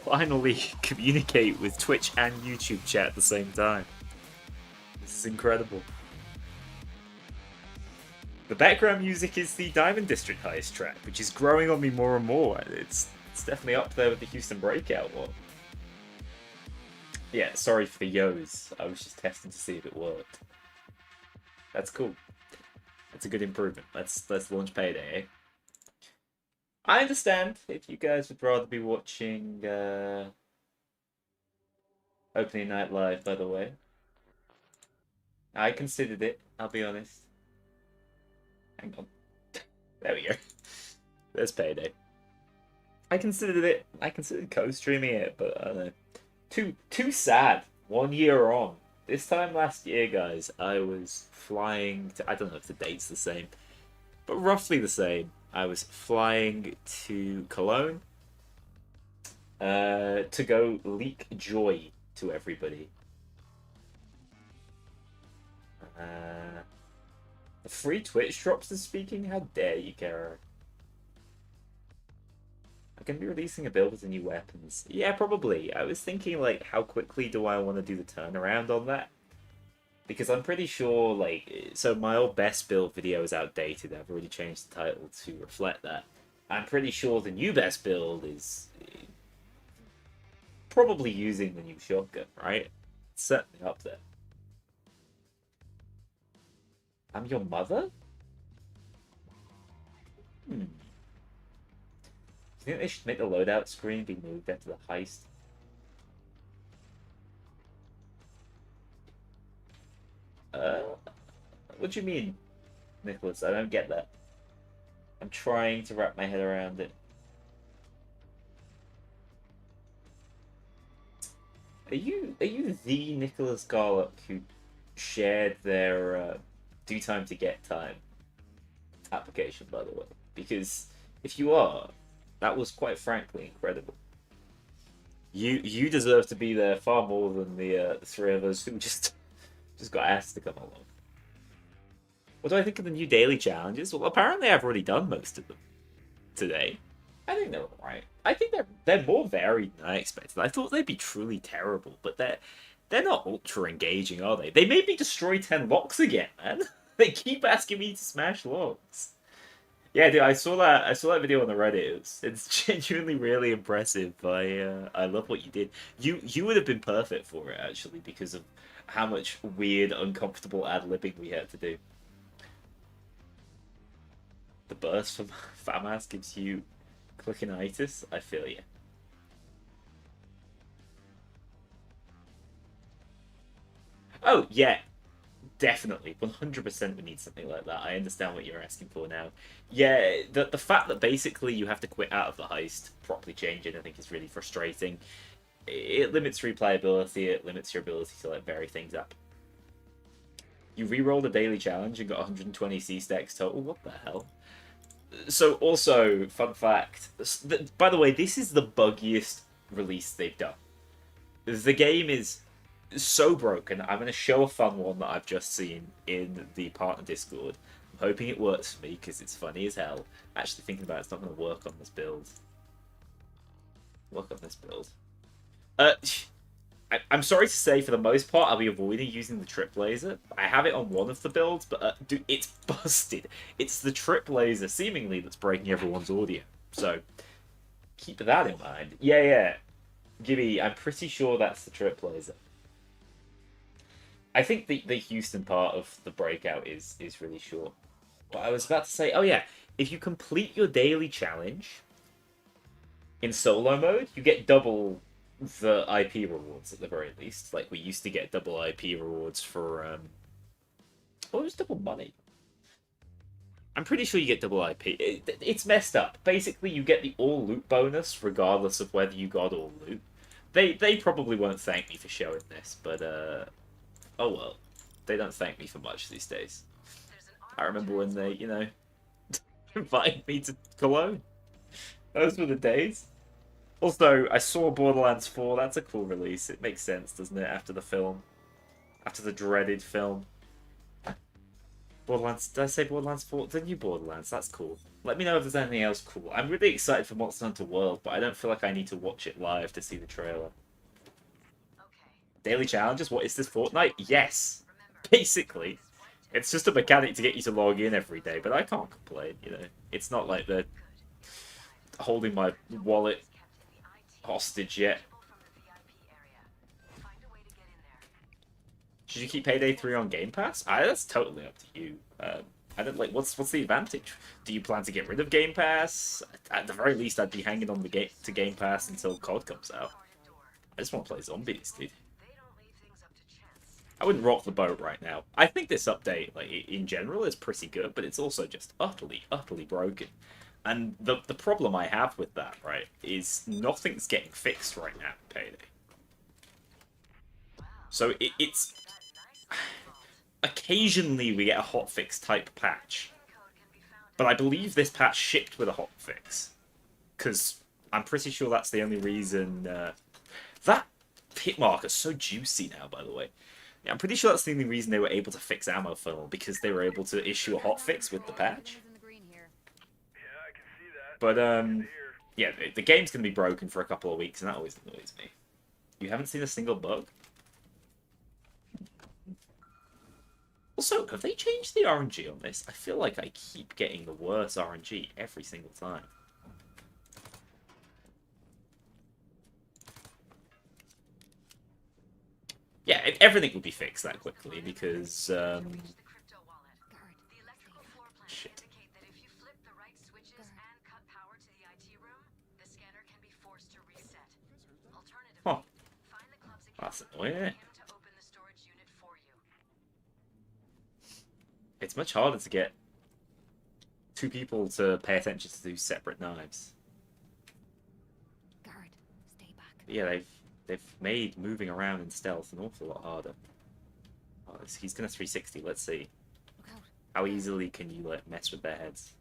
Finally communicate with Twitch and YouTube chat at the same time. This is incredible. The background music is the Diamond District Heist track, which is growing on me more and more. It's definitely up there with the Houston Breakout one. Yeah, sorry for the yo's. I was just testing to see if it worked. That's cool. That's a good improvement. Let's launch Payday, eh? I understand if you guys would rather be watching opening night live, by the way. I considered it, I'll be honest. Hang on. There we go. There's Payday. I considered it. I considered co-streaming it, but I don't know. Too sad. 1 year on. This time last year, guys, I was flying to... I don't know if the date's the same, but roughly the same. I was flying to Cologne to go leak joy to everybody. The free Twitch drops is speaking? How dare you, Kara? I'm going to be releasing a build with the new weapons. Yeah, probably. I was thinking, like, how quickly do I want to do the turnaround on that? Because I'm pretty sure, like, so my old best build video is outdated. I've already changed the title to reflect that. I'm pretty sure the new best build is probably using the new shotgun, right? It's certainly up there. I'm your mother? Do you think they should make the loadout screen be moved after the heist? What do you mean, Nicholas? I don't get that. I'm trying to wrap my head around it. Are you the Nicholas Garlock who shared their Do Time to Get Time application, by the way? Because if you are, that was quite frankly incredible. You deserve to be there far more than the three of us who just got asked to come along. What do I think of the new daily challenges? Well, apparently I've already done most of them today. I think they're alright. I think they're more varied than I expected. I thought they'd be truly terrible, but they're not ultra engaging, are they? They made me destroy 10 locks again, man. They keep asking me to smash logs. Yeah, dude, I saw that. I saw that video on the Reddit. It's genuinely really impressive. I love what you did. You would have been perfect for it actually because of how much weird, uncomfortable ad-libbing we had to do. The burst from FAMAS gives you Kknowley. I feel you. Oh yeah, definitely, 100% we need something like that. I understand what you're asking for now. Yeah, the fact that basically you have to quit out of the heist, properly change it, I think is really frustrating. It limits replayability, it limits your ability to like vary things up. You re-rolled a daily challenge and got 120 C-stacks total. What the hell? So also, fun fact, by the way, this is the buggiest release they've done. The game is so broken. I'm going to show a fun one that I've just seen in the partner Discord. I'm hoping it works for me because it's funny as hell. Actually thinking about it's not going to work on this build. Work on this build. I'm sorry to say, for the most part, I'll be avoiding using the trip laser. I have it on one of the builds, but dude, it's busted. It's the trip laser, seemingly, that's breaking everyone's audio. So, keep that in mind. Yeah. Gibby, I'm pretty sure that's the trip laser. I think the Houston part of the breakout is really short. But I was about to say, oh yeah, if you complete your daily challenge in solo mode, you get double the IP rewards at the very least. Like, we used to get double IP rewards for, oh, it was double money. I'm pretty sure you get double IP. It's messed up. Basically, you get the all loot bonus regardless of whether you got all loot. They probably won't thank me for showing this, but, oh well. They don't thank me for much these days. I remember when they, you know, invited me to Cologne. Those were the days. Also, I saw Borderlands 4. That's a cool release. It makes sense, doesn't it, after the film? After the dreaded film. Borderlands... Did I say Borderlands 4? The new Borderlands. That's cool. Let me know if there's anything else cool. I'm really excited for Monster Hunter World, but I don't feel like I need to watch it live to see the trailer. Daily challenges? What is this, Fortnite? Yes. Basically. It's just a mechanic to get you to log in every day, but I can't complain, you know. It's not like they're holding my wallet hostage yet. Should you keep Payday 3 on Game Pass? That's totally up to you. I don't like. What's the advantage? Do you plan to get rid of Game Pass? At the very least, I'd be hanging on to Game Pass until COD comes out. I just want to play zombies, dude. I wouldn't rock the boat right now. I think this update, like in general, is pretty good, but it's also just utterly broken. And the problem I have with that, right, is nothing's getting fixed right now in Payday. So it's... Occasionally we get a hotfix type patch. But I believe this patch shipped with a hotfix. Because I'm pretty sure that's the only reason... That hit marker's so juicy now, by the way. Yeah, I'm pretty sure that's the only reason they were able to fix ammo funnel, because they were able to issue a hotfix with the patch. But, yeah, the game's going to be broken for a couple of weeks, and that always annoys me. You haven't seen a single bug? Also, have they changed the RNG on this? I feel like I keep getting the worse RNG every single time. Yeah, everything would be fixed that quickly, because, shit. Huh. That's annoying. It's much harder to get two people to pay attention to two separate knives. Guard, stay back. Yeah, they've made moving around in stealth an awful lot harder. Oh, he's gonna 360. Let's see. How easily can you like mess with their heads?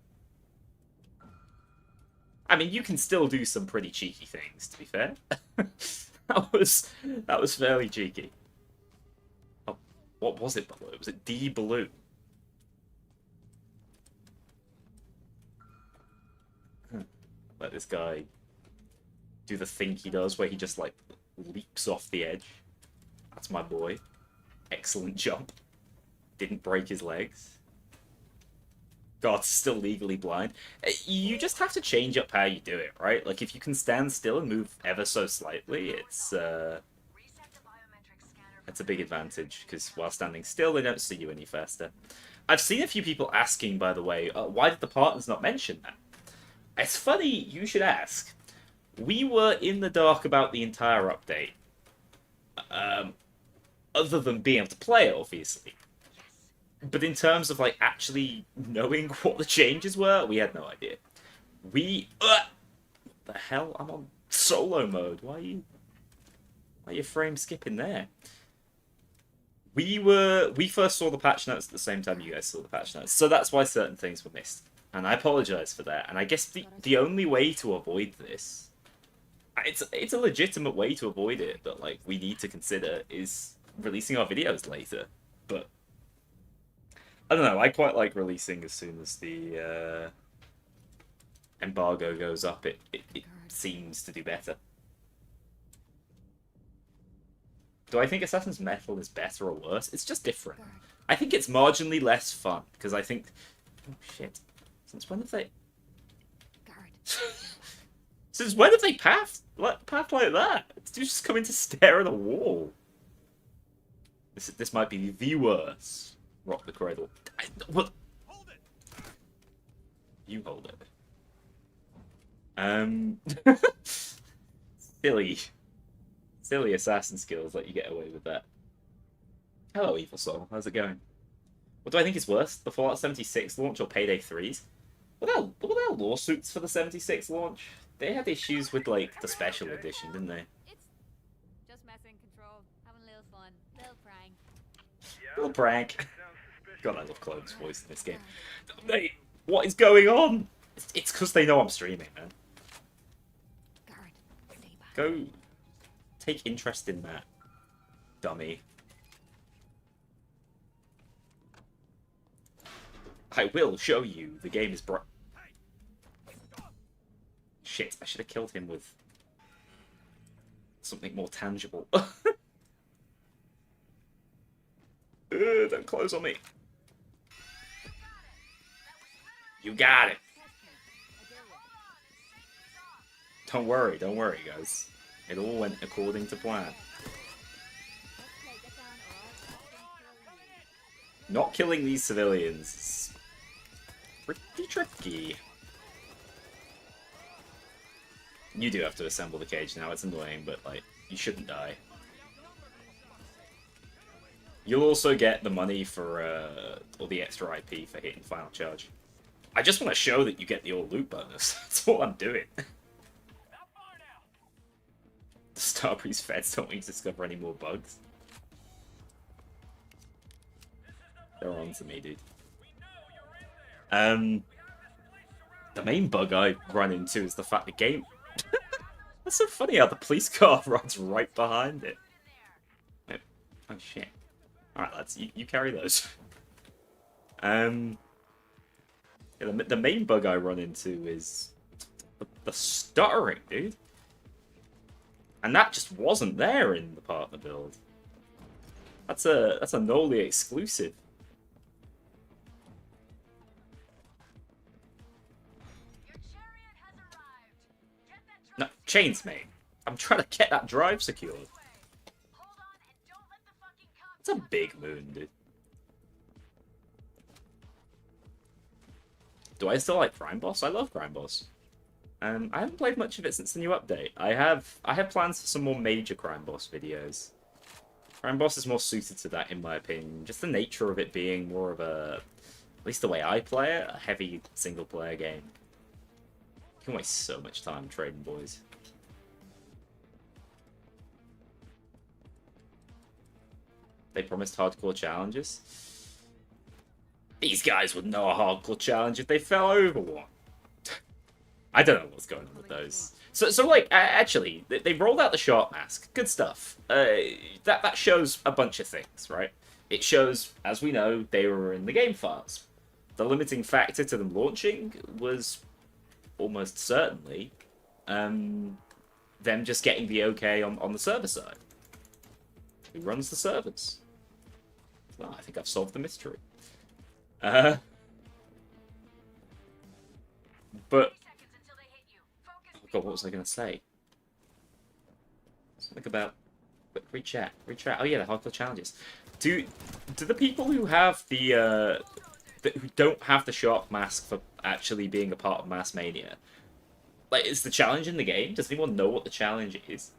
I mean, you can still do some pretty cheeky things, to be fair. that was fairly cheeky. Oh, what was it below? Was it D Balloon? Let this guy do the thing he does where he just like leaps off the edge. That's my boy. Excellent jump. Didn't break his legs. God's still legally blind. You just have to change up how you do it, right? Like, if you can stand still and move ever so slightly, it's a big advantage, because while standing still, they don't see you any faster. I've seen a few people asking, by the way, why did the partners not mention that? It's funny you should ask. We were in the dark about the entire update. Other than being able to play it, obviously. But in terms of, like, actually knowing what the changes were, we had no idea. What the hell? I'm on solo mode. Why are you frame skipping there? We first saw the patch notes at the same time you guys saw the patch notes, so that's why certain things were missed. And I apologize for that. And I guess the only way to avoid this, it's a legitimate way to avoid it that, like, we need to consider, is releasing our videos later. But I don't know, I quite like releasing as soon as the embargo goes up. It seems to do better. Do I think Assassin's Metal is better or worse? It's just different. I think it's marginally less fun, because I think... Oh, shit. Since when have they... Since when have they pathed like that? It's just coming to stare at a wall. This might be the worst. Rock the cradle. What? Hold it. You hold it. Silly assassin skills let you get away with that. Hello, Evil Soul. How's it going? What do I think is worse? The Fallout 76 launch or Payday 3's? Were there lawsuits for the 76 launch? They had issues with, like, the special edition, didn't they? It's just messing control, having a little fun, little prank. Little prank. God, I love Clove's voice in this game. Mate, what is going on? It's because they know I'm streaming, man. Go take interest in that, dummy. I will show you. The game is Shit, I should have killed him with something more tangible. Don't close on me. You got it. Don't worry, guys. It all went according to plan. Not killing these civilians is pretty tricky. You do have to assemble the cage now, it's annoying, but, like, you shouldn't die. You'll also get the money for, all the extra IP for hitting final charge. I just want to show that you get the all loot bonus. That's all I'm doing. The Starbreeze feds don't need to discover any more bugs. They're on to me, dude. The main bug I run into is the fact the game... That's so funny how the police car runs right behind it. Oh shit. Alright lads, you carry those. Yeah, the main bug I run into is the stuttering, dude. And that just wasn't there in the partner build. That's a Kknowley exclusive. No, chains, mate. I'm trying to get that drive secured. It's a big moon, dude. Do I still like Crime Boss? I love Crime Boss. I haven't played much of it since the new update. I have plans for some more major Crime Boss videos. Crime Boss is more suited to that, in my opinion. Just the nature of it being more of a, at least the way I play it, a heavy single-player game. You can waste so much time trading, boys. They promised hardcore challenges. These guys would know a hardcore challenge if they fell over one. I don't know what's going on with those. So like, actually, they rolled out the shark mask. Good stuff. That shows a bunch of things, right? It shows, as we know, they were in the game files. The limiting factor to them launching was almost certainly them just getting the okay on the server side. Who runs the servers? Well, I think I've solved the mystery. was I going to say? Something about... Rechat. Oh yeah, the hardcore challenges. Do the people who have the who don't have the shark mask for actually being a part of Mass Mania, like, is the challenge in the game? Does anyone know what the challenge is?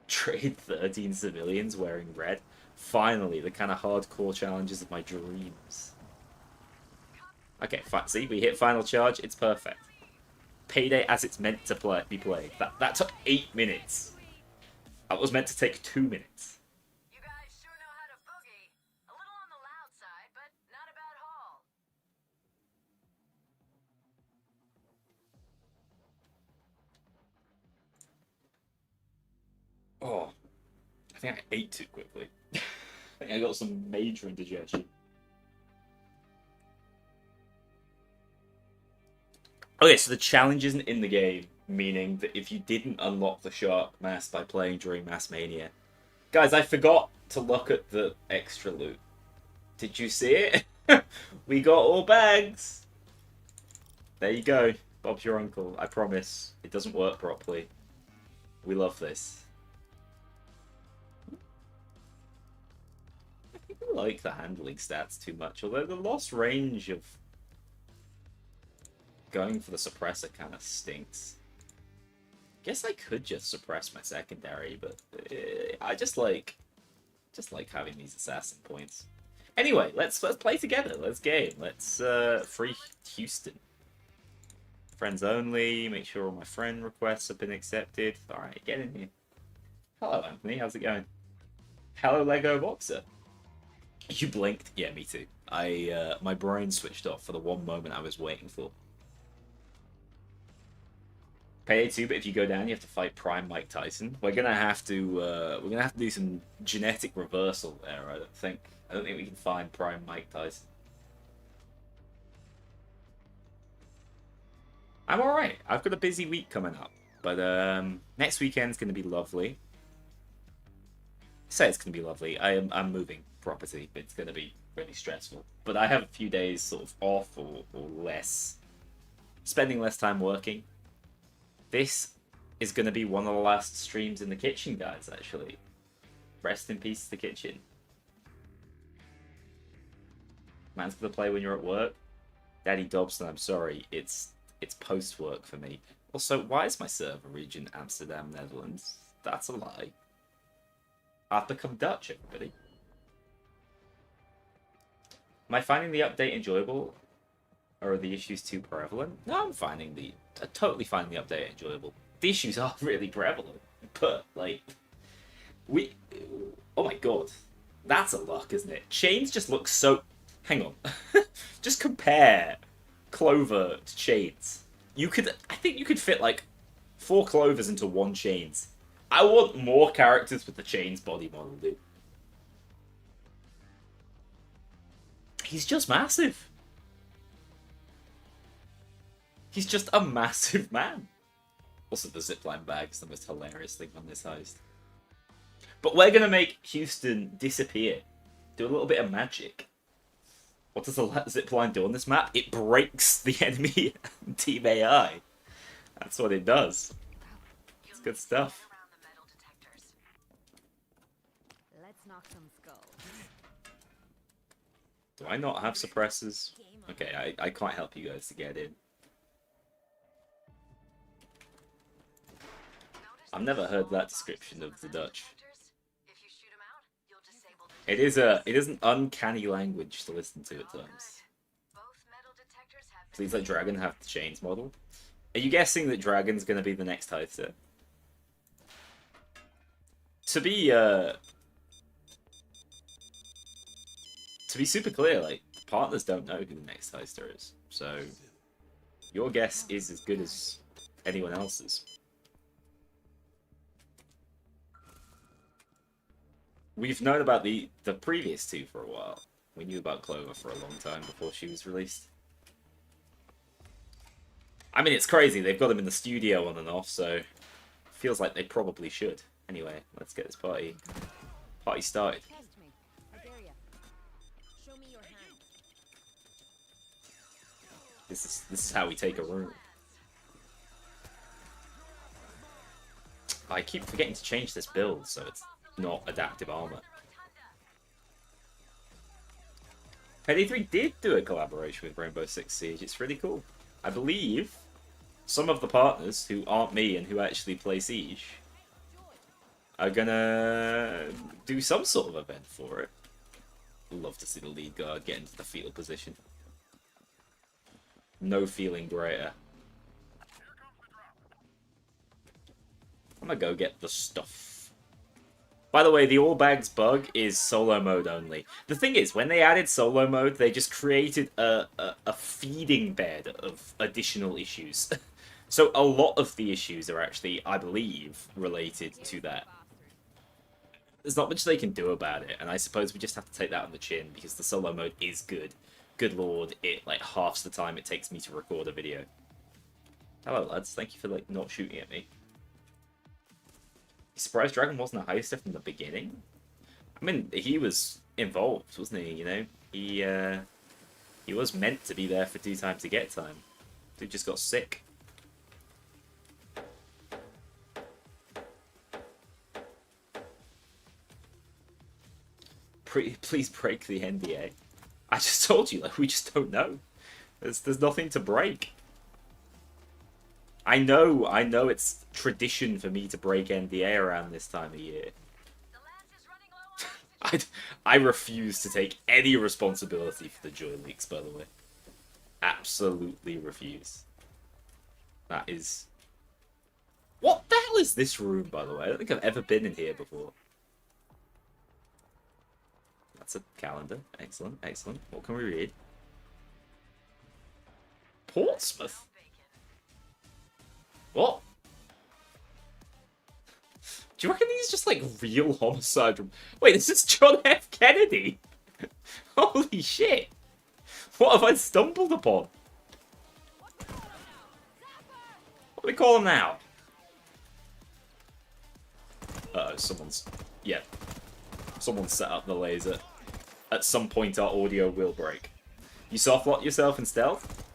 Trade 13 civilians wearing red. Finally, the kind of hardcore challenges of my dreams. Okay, fine. See, we hit final charge. It's perfect. Payday as it's meant to be played. That took 8 minutes. That was meant to take 2 minutes. You guys sure know how to boogie. A little on the loud side, but not a bad haul. Oh, I think I ate too quickly. I think I got some major indigestion. Okay, so the challenge isn't in the game, meaning that if you didn't unlock the shark mask by playing during Mass Mania... Guys, I forgot to look at the extra loot. Did you see it? We got all bags! There you go. Bob's your uncle. I promise. It doesn't work properly. We love this. I think I like the handling stats too much, although the lost range of going for the suppressor kind of stinks. Guess I could just suppress my secondary, but I just like having these assassin points. Anyway, let's play together. Let's game. Let's free Houston. Friends only. Make sure all my friend requests have been accepted. All right, get in here. Hello, Anthony. How's it going? Hello, Lego Boxer. You blinked. Yeah, me too. My brain switched off for the one moment I was waiting for. Payday 2, but if you go down, you have to fight Prime Mike Tyson. We're gonna have to do some genetic reversal there. I don't think we can find Prime Mike Tyson. I'm all right. I've got a busy week coming up, but next weekend's gonna be lovely. Say it's gonna be lovely. I'm moving property, but it's gonna be really stressful. But I have a few days sort of off or less, spending less time working. This is going to be one of the last streams in the kitchen, guys, actually. Rest in peace to the kitchen. Man's going to play when you're at work. Daddy Dobson, I'm sorry. It's post-work for me. Also, why is my server region Amsterdam, Netherlands? That's a lie. I've become Dutch, everybody. Am I finding the update enjoyable? Or are the issues too prevalent? No, I'm totally finding the update enjoyable. The issues are really prevalent, but, like, oh my god. That's a luck, isn't it? Chains just look so... Hang on. Just compare Clover to Chains. I think you could fit, like, 4 Clovers into 1 Chains. I want more characters with the Chains body model, dude. He's just massive. He's just a massive man. Also, the zipline bag is the most hilarious thing on this heist. But we're going to make Houston disappear. Do a little bit of magic. What does the zipline do on this map? It breaks the enemy team AI. That's what it does. It's good stuff. Let's knock some skulls. Do I not have suppressors? Okay, I can't help you guys to get in. I've never heard that description of the Dutch. It is an uncanny language to listen to at times. Please let Dragon have the Chains model. Are you guessing that Dragon's going to be the next Heister? To be super clear, like, partners don't know who the next Heister is. So, your guess is as good as anyone else's. We've known about the previous 2 for a while. We knew about Clover for a long time before she was released. I mean, it's crazy. They've got them in the studio on and off, so feels like they probably should. Anyway, let's get this party started. Test me. I dare ya. Show me your hand. This is how we take a room. I keep forgetting to change this build so it's not adaptive armor. Payday 3 did do a collaboration with Rainbow Six Siege. It's really cool. I believe some of the partners who aren't me and who actually play Siege are gonna do some sort of event for it. Love to see the lead guard get into the fetal position. No feeling greater. I'm gonna go get the stuff. By the way, the all bags bug is solo mode only. The thing is, when they added solo mode, they just created a feeding bed of additional issues. So a lot of the issues are actually, I believe, related to that. There's not much they can do about it, and I suppose we just have to take that on the chin, because the solo mode is good. Good lord, it like halves the time it takes me to record a video. Hello lads, thank you for like not shooting at me. Surprised Dragon wasn't a heister from the beginning? I mean, he was involved, wasn't he, you know? He was meant to be there for do time to get time. Dude just got sick. Please break the NDA. I just told you, like, we just don't know. There's nothing to break. I know it's tradition for me to break NDA around this time of year. I refuse to take any responsibility for the Joy leaks, by the way. Absolutely refuse. That is... What the hell is this room, by the way? I don't think I've ever been in here before. That's a calendar. Excellent, excellent. What can we read? Portsmouth? What? Do you reckon these are just like real homicide? Wait, this is John F. Kennedy? Holy shit! What have I stumbled upon? What do we call him now? Uh-oh, someone's... Yeah. Someone set up the laser. At some point our audio will break. You softlock yourself in stealth?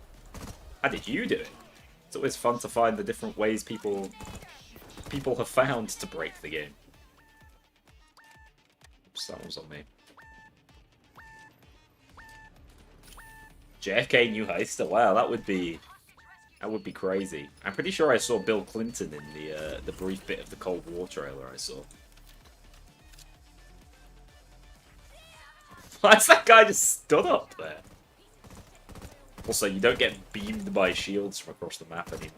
How did you do it? It's always fun to find the different ways people have found to break the game. Oops, that one's on me. JFK new Heist? Wow, that would be crazy. I'm pretty sure I saw Bill Clinton in the brief bit of the Cold War trailer I saw. Why's that guy just stood up there? Also, you don't get beamed by shields from across the map anymore.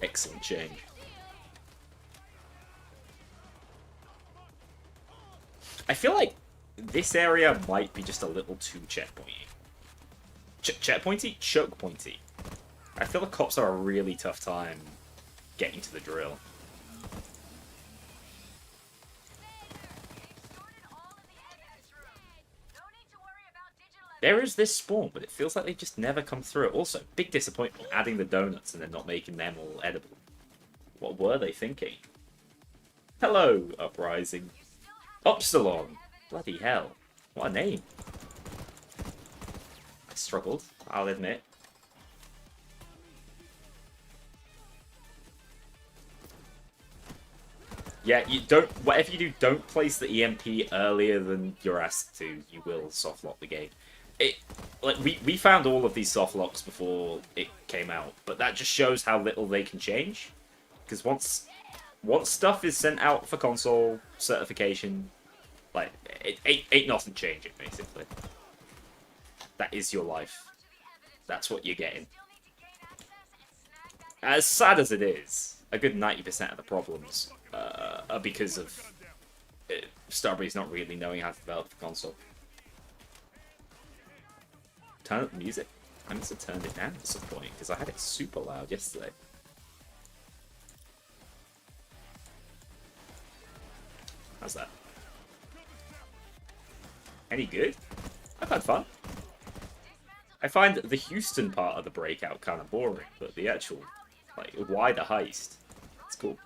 Excellent change. I feel like this area might be just a little too checkpointy. Checkpointy? Choke pointy. I feel the cops are a really tough time getting to the drill. There is this spawn, but it feels like they just never come through. Also, big disappointment adding the donuts and then not making them all edible. What were they thinking? Hello, Uprising. Upsilon! Bloody hell. What a name. I struggled, I'll admit. Yeah, you don't. Whatever you do, don't place the EMP earlier than you're asked to. You will softlock the game. Like we found all of these softlocks before it came out, but that just shows how little they can change. Because once stuff is sent out for console certification, like it ain't nothing changing basically. That is your life. That's what you're getting. As sad as it is, a good 90% of the problems are because of Starbreeze not really knowing how to develop the console. Turn up the music. I must have turned it down at some point because I had it super loud yesterday. How's that? Any good? I've had fun. I find the Houston part of the breakout kind of boring, but the actual, like, wider heist, it's cool.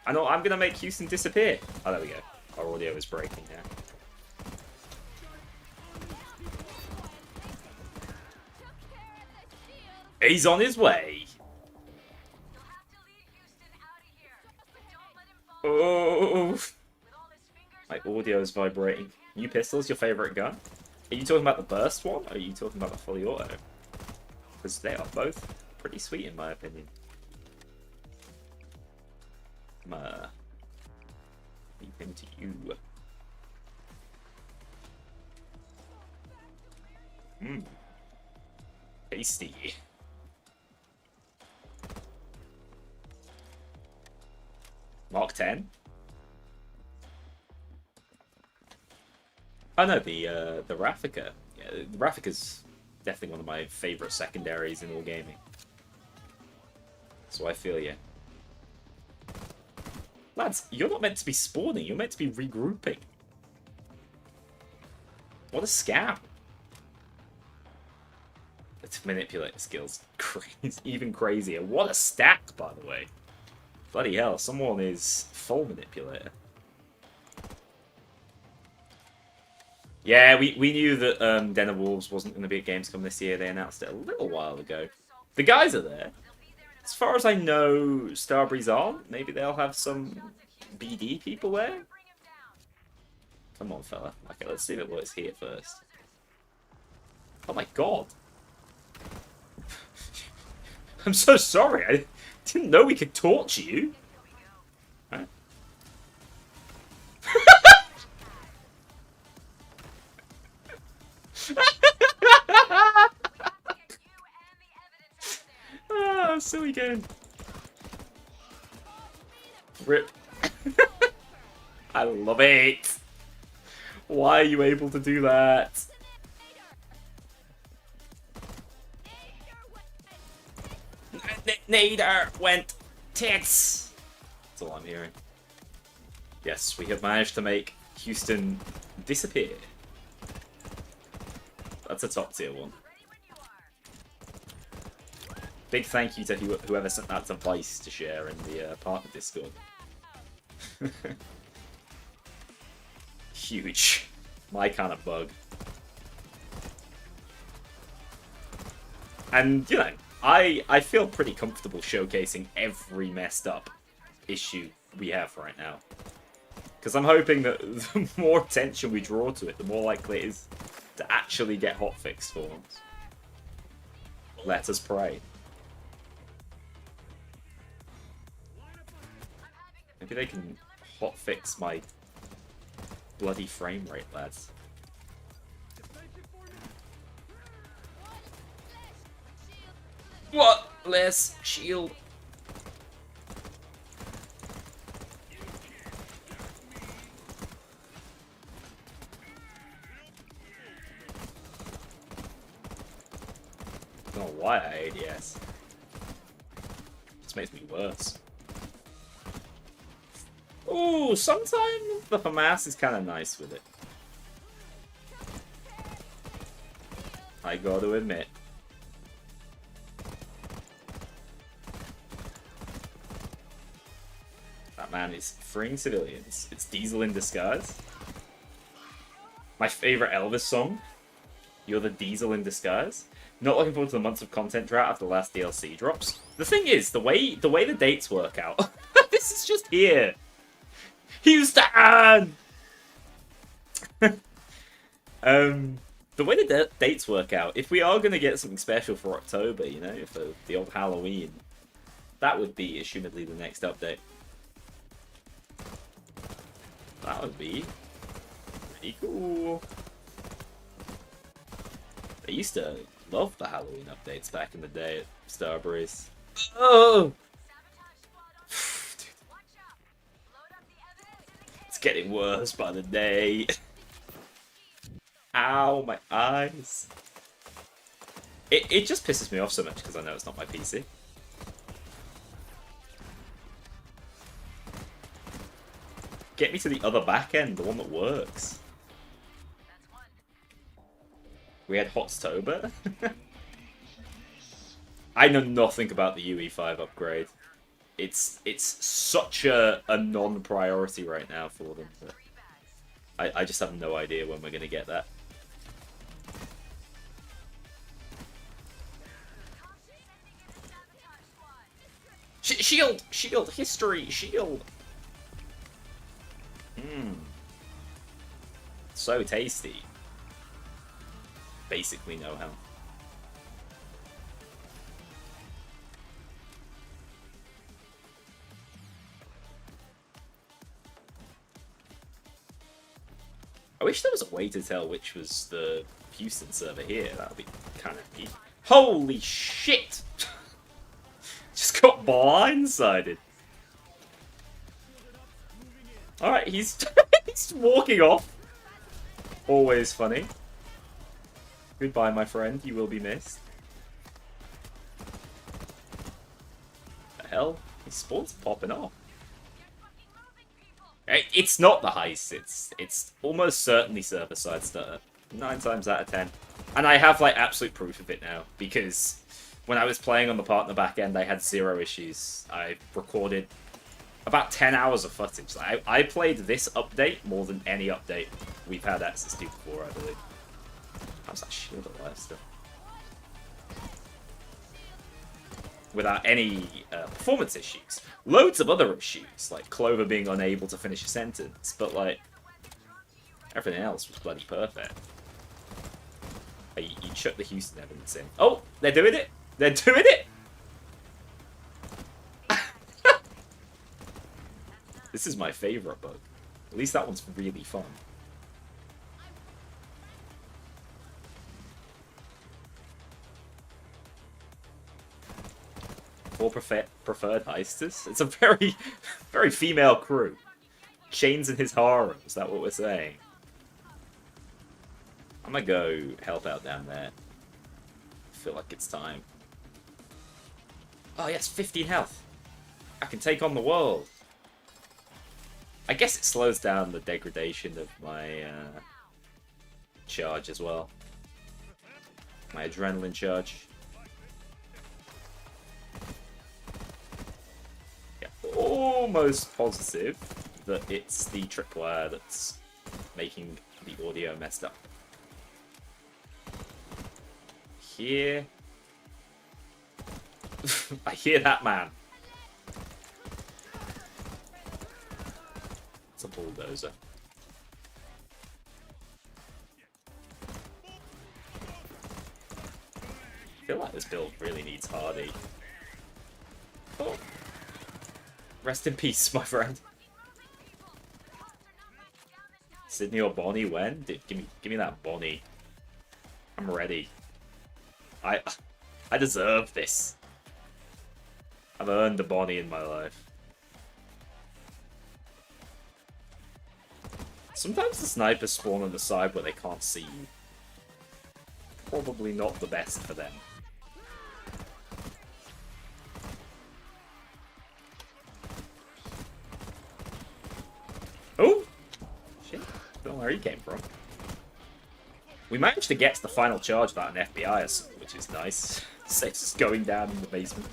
I know I'm gonna make Houston disappear. Oh, there we go. Our audio is breaking now. He's on his way. You'll have to lead Houston out of here, but don't let him fall. Oh, With all his fingers my audio is vibrating. New pistol's your favorite gun? Are you talking about the burst one, or are you talking about the fully auto? Because they are both pretty sweet in my opinion. Leave him to you. Tasty. Mark 10? Oh no, the Raffica. Yeah, the Raffica's definitely one of my favourite secondaries in all gaming. So I feel you. Lads, you're not meant to be spawning, you're meant to be regrouping. What a scam. Its manipulator skills crazy, even crazier. What a stack, by the way. Bloody hell, someone is full manipulator. Yeah, we knew that Den of Wolves wasn't going to be at Gamescom this year. They announced it a little while ago. The guys are there. As far as I know, Starbreeze aren't. Maybe they'll have some BD people there. Come on, fella. Okay, let's see what's here first. Oh my god. I'm so sorry. I didn't know we could torture you. Right. Ah, silly game. Rip. I love it. Why are you able to do that? Nader went tits. That's all I'm hearing. Yes, we have managed to make Houston disappear. That's a top tier one. Big thank you to whoever sent that to Vice to share in the partner Discord. Huge. My kind of bug. And, you know, I feel pretty comfortable showcasing every messed up issue we have right now. Because I'm hoping that the more attention we draw to it, the more likely it is to actually get hotfixed for once. Let us pray. Maybe they can hotfix my bloody frame rate, lads. What? Less shield. I don't know why I ADS. Just makes me worse. Ooh, sometimes the FAMAS is kind of nice with it. I gotta admit. That man is freeing civilians. It's Diesel in disguise. My favorite Elvis song. You're the Diesel in disguise. Not looking forward to the months of content drought after the last DLC drops. The thing is, the way the dates work out, this is just here. Houston! The way the dates work out, if we are going to get something special for October, you know, for the old Halloween, that would be, assumedly, the next update. That would be pretty cool. I used to love the Halloween updates back in the day at Starbreeze. Oh! It's getting worse by the day. Ow, my eyes. It just pisses me off so much because I know it's not my PC. Get me to the other back end, the one that works. We had Hotstober. I know nothing about the UE5 upgrade. It's such a non-priority right now for them. But I just have no idea when we're going to get that. Shield! Shield! History! Shield! So tasty. Basically no health. I wish there was a way to tell which was the Houston server here. That would be kind of neat. Holy shit! Just got blindsided. Alright, he's he's walking off. Always funny. Goodbye, my friend. You will be missed. The hell? His spawn's popping off. It's not the heist. It's almost certainly server-side stutter. 9 times out of 10. And I have, like, absolute proof of it now. Because when I was playing on the partner backend, I had 0 issues. I recorded about 10 hours of footage. Like, I played this update more than any update we've had access to before, I believe. How's that shield alive still? Without any performance issues. Loads of other issues, like Clover being unable to finish a sentence, but like, everything else was bloody perfect. You chuck the Houston evidence in. Oh, they're doing it! They're doing it! This is my favourite bug. At least that one's really fun. Four preferred heisters? It's a very, very female crew. Chains in his harem, is that what we're saying? I'm gonna go help out down there. I feel like it's time. Oh yes, 15 health. I can take on the world. I guess it slows down the degradation of my charge as well. My adrenaline charge. Yeah, almost positive that it's the tripwire that's making the audio messed up. Here. I hear that man. It's a bulldozer. I feel like this build really needs Hardy. Oh. Rest in peace, my friend. Sydney or Bonnie? When? Give me that Bonnie. I'm ready. I deserve this. I've earned a Bonnie in my life. Sometimes the snipers spawn on the side where they can't see you. Probably not the best for them. Oh! Shit. Don't know where he came from. We managed to get to the final charge without an FBI, which is nice. Saves us going down in the basement.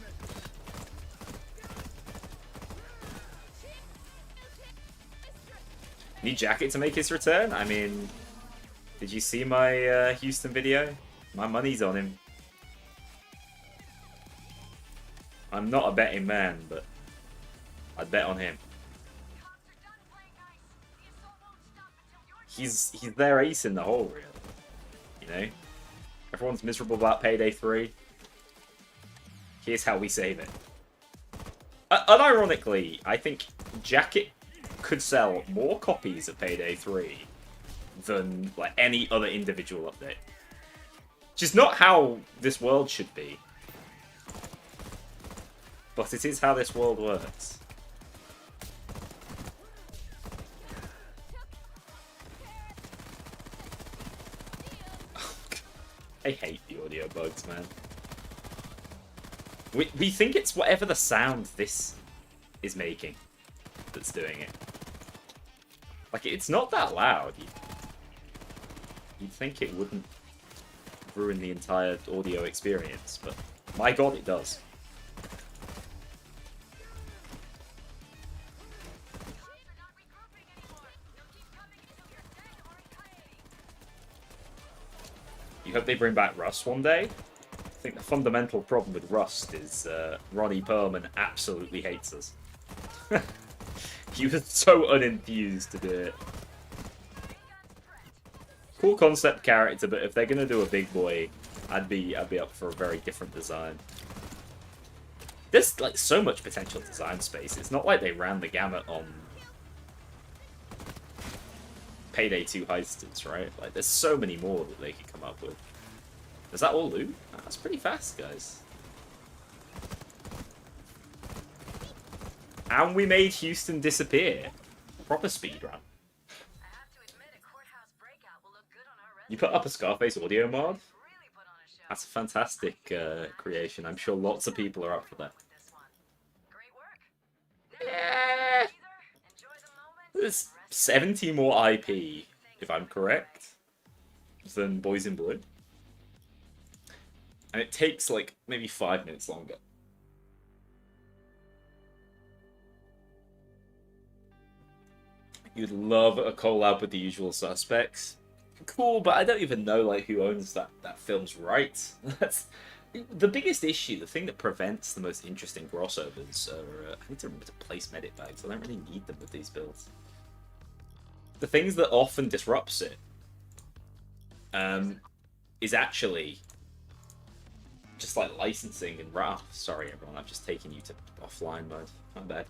Need Jacket to make his return? I mean, did you see my Houston video? My money's on him. I'm not a betting man, but I'd bet on him. He's their ace in the hole, really. You know? Everyone's miserable about Payday 3. Here's how we save it. Unironically, I think Jacket could sell more copies of Payday 3 than like any other individual update. Which is not how this world should be. But it is how this world works. I hate the audio bugs, man. We think it's whatever the sound this is making that's doing it. Like, it's not that loud. You'd think it wouldn't ruin the entire audio experience, but my god, it does. You hope they bring back Russ one day? I think the fundamental problem with Rust is Ronnie Perlman absolutely hates us. He was so unenthused to do it. Cool concept character, but if they're gonna do a big boy, I'd be up for a very different design. There's like so much potential design space. It's not like they ran the gamut on Payday 2 Heisters, right? Like there's so many more that they could come up with. Is that all loot? Oh, that's pretty fast, guys. And we made Houston disappear. Proper speedrun. You put up a Scarface audio mod? That's a fantastic creation. I'm sure lots of people are up for that. Yeah. There's 70 more IP, if I'm correct, than Boys in Blue. And it takes like maybe 5 minutes longer. You'd love a collab with The Usual Suspects. Cool, but I don't even know like who owns that film's rights. That's the biggest issue. The thing that prevents the most interesting crossovers are I need to remember to place medic bags. I don't really need them with these builds. The things that often disrupts it is actually just like licensing and sorry everyone, I've just taken you to offline mode. Not bad.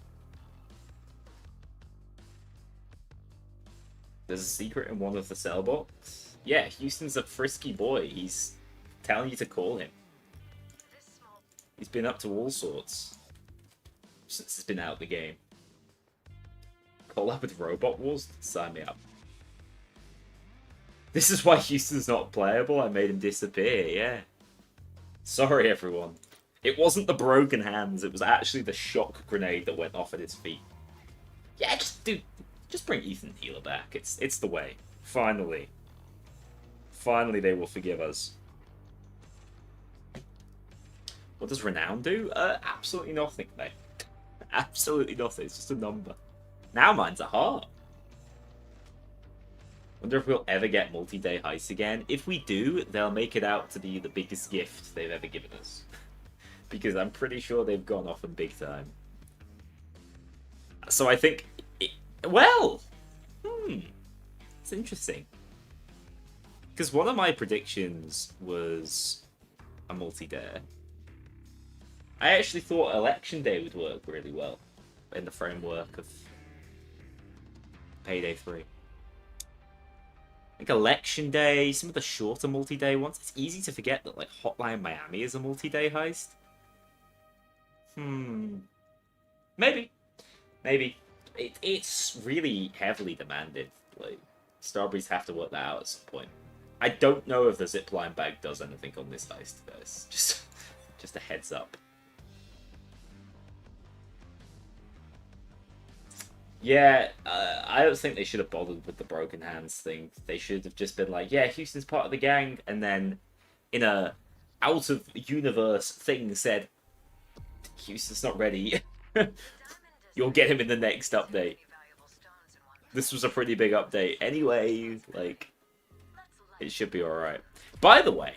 There's a secret in one of the cell blocks. Yeah, Houston's a frisky boy. He's telling you to call him. He's been up to all sorts since he's been out of the game. Collab with Robot Wars? Sign me up. This is why Houston's not playable. I made him disappear, yeah. Sorry, everyone. It wasn't the broken hands. It was actually the shock grenade that went off at his feet. Yeah, just bring Ethan Healer back. It's the way. Finally. Finally they will forgive us. What does Renown do? Absolutely nothing, mate. Absolutely nothing. It's just a number. Now mine's a heart. Wonder if we'll ever get multi-day Heist again. If we do, they'll make it out to be the biggest gift they've ever given us. Because I'm pretty sure they've gone off in big time. So I think... it's interesting. Because one of my predictions was a multi-dare. I actually thought Election Day would work really well in the framework of Payday 3. Like Election Day, some of the shorter multi-day ones. It's easy to forget that like Hotline Miami is a multi-day heist. Maybe. It's really heavily demanded. Like Starbreeze have to work that out at some point. I don't know if the zipline bag does anything on this heist, guys. Just a heads up. Yeah, I don't think they should have bothered with the broken hands thing. They should have just been like, yeah, Houston's part of the gang, and then in a out-of-universe thing said, Houston's not ready. You'll get him in the next update. This was a pretty big update. Anyway, like, it should be alright. By the way,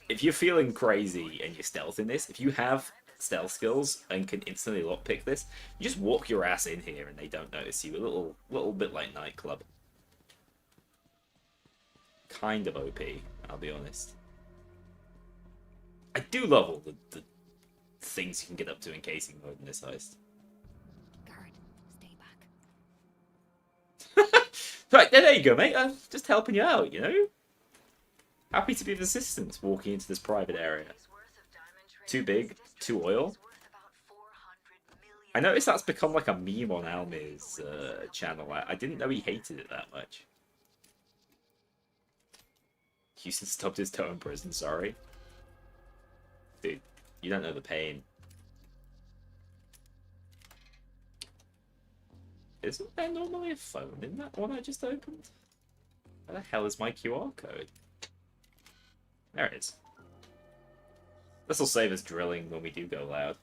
if you're feeling crazy and you're stealthing this, if you have stealth skills and can instantly lockpick this, you just walk your ass in here and they don't notice you. A little bit like Nightclub. Kind of OP, I'll be honest. I do love all the things you can get up to in casing mode in this heist. Guard, stay back. Right, there you go, mate. I'm just helping you out, you know? Happy to be of assistance walking into this private area. Too big, too oil. I noticed that's become like a meme on Almir's channel. I didn't know he hated it that much. Houston stubbed his toe in prison, sorry. Dude, you don't know the pain. Isn't there normally a phone in that one I just opened? Where the hell is my QR code? There it is. This'll save us drilling when we do go loud.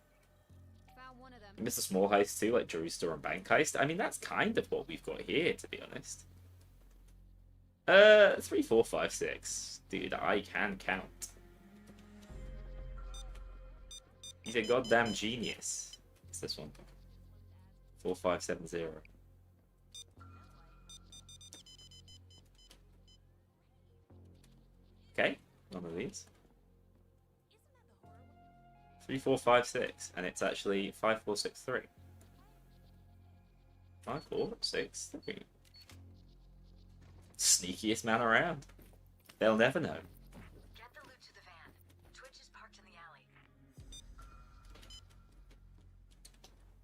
Found one of them. You missed a small heist too, like Drew Store and Bank Heist. I mean, that's kind of what we've got here, to be honest. 3, 4, 5, 6. Dude, I can count. He's a goddamn genius. What's this one? 4570. Okay, none of these. 3456, and it's actually 5463. 5463. Sneakiest man around. They'll never know. Get the loot to the van. Twitch is parked in the alley.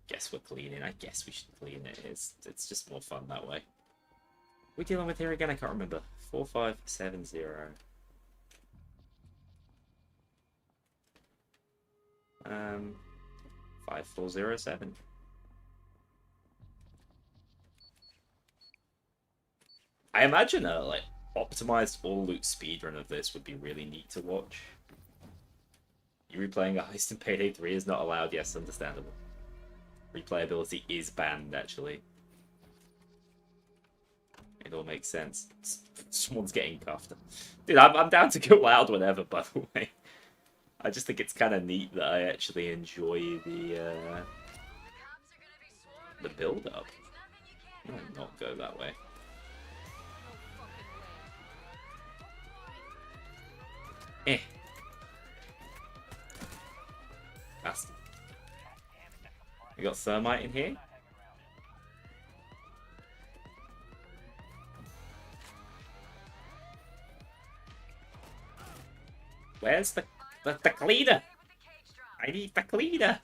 Guess we're cleaning. I guess we should clean it. It's just more fun that way. What are we dealing with here again? I can't remember. 4570. 5407. I imagine a like optimized all loot speedrun of this would be really neat to watch. You replaying a heist in Payday 3 is not allowed. Yes, understandable. Replayability is banned, actually. It all makes sense. Someone's getting cuffed. Dude, I'm down to go loud whenever, by the way. I just think it's kind of neat that I actually enjoy the build-up. I might not go that way. Eh. Bastard. We got thermite in here. Where's the cleaner? I need the cleaner.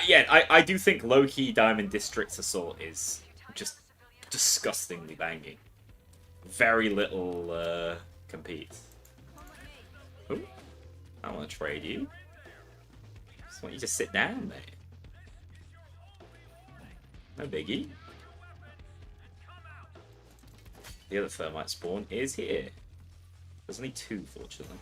Yeah, I do think low-key Diamond District Assault is just disgustingly banging. Very little compete. Ooh, I want to trade you. Just want you to sit down, mate. No biggie. The other thermite spawn is here. There's only two, fortunately.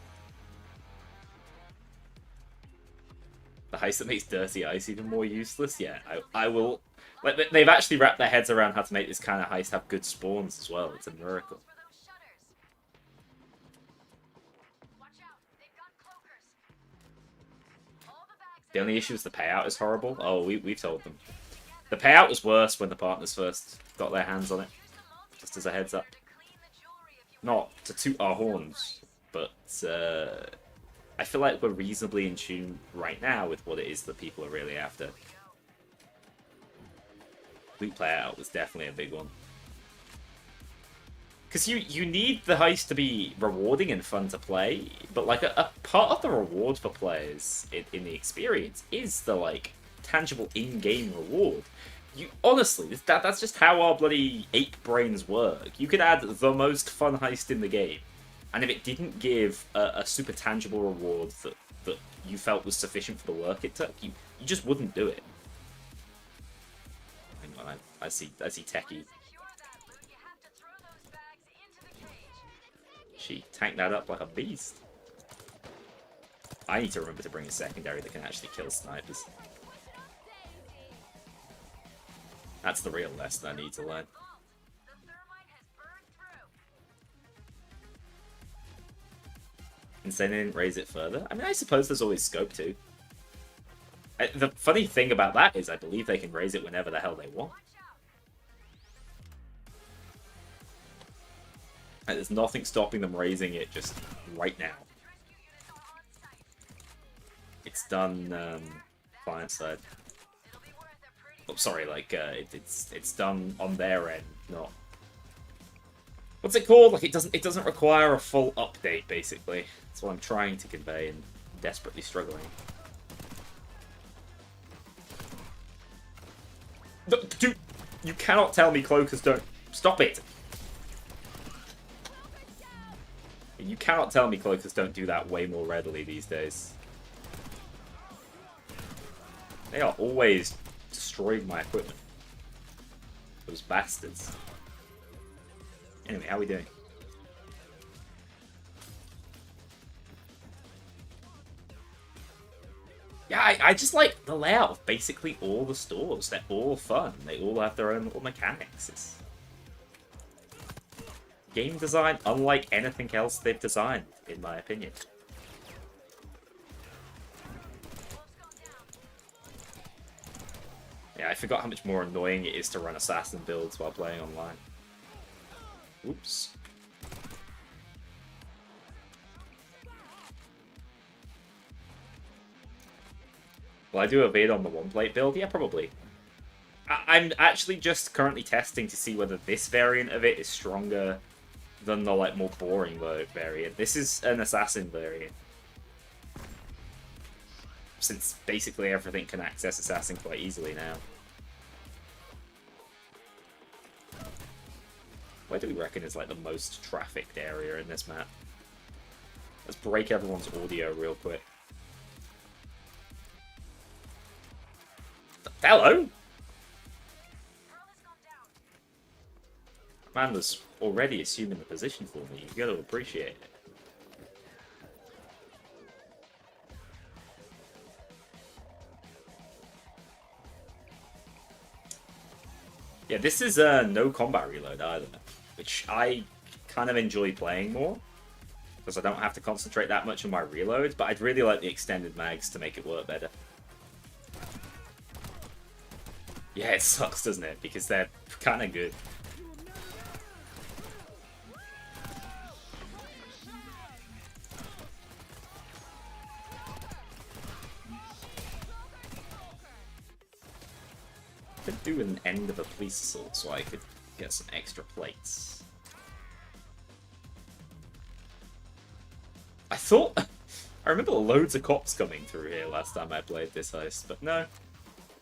The heist that makes dirty ice even more useless? Yeah, I will... Like, they've actually wrapped their heads around how to make this kind of heist have good spawns as well. It's a miracle. The only issue is the payout is horrible. Oh, we've told them. The payout was worse when the partners first got their hands on it. Just as a heads up. Not to toot our horns, but I feel like we're reasonably in tune right now with what it is that people are really after. Loot payout was definitely a big one. Because you need the heist to be rewarding and fun to play, but like a part of the reward for players in the experience is the like tangible in-game reward. You honestly, that's just how our bloody ape brains work. You could add the most fun heist in the game, and if it didn't give a super tangible reward that you felt was sufficient for the work it took, you just wouldn't do it. Hang on, I see Techie. She tanked that up like a beast. I need to remember to bring a secondary that can actually kill snipers. That's the real lesson I need to learn. Insane they didn't raise it further? I mean, I suppose there's always scope to. The funny thing about that is I believe they can raise it whenever the hell they want. Like, there's nothing stopping them raising it just right now. It's done client side. Oh, sorry, like it's done on their end, not. What's it called? Like it doesn't require a full update, basically. That's what I'm trying to convey and desperately struggling. Dude, you cannot tell me cloakers don't stop it. You cannot tell me cloakers don't do that way more readily these days. They are always destroying my equipment. Those bastards. Anyway, how are we doing? Yeah, I just like the layout of basically all the stores. They're all fun. They all have their own little mechanics. It's game design unlike anything else they've designed, in my opinion. Yeah, I forgot how much more annoying it is to run assassin builds while playing online. Oops. Will I do a vid on the one-plate build? Yeah, probably. I'm actually just currently testing to see whether this variant of it is stronger than the like more boring variant. This is an assassin variant. Since basically everything can access assassin quite easily now. Where do we reckon is like the most trafficked area in this map? Let's break everyone's audio real quick. Hello? Man was already assuming the position for me. You gotta appreciate it. Yeah, this is no combat reload either, which I kind of enjoy playing more because I don't have to concentrate that much on my reload, but I'd really like the extended mags to make it work better. Yeah, it sucks, doesn't it? Because they're kind of good. Could do an end of a police assault so I could get some extra plates. I thought... I remember loads of cops coming through here last time I played this heist, but no.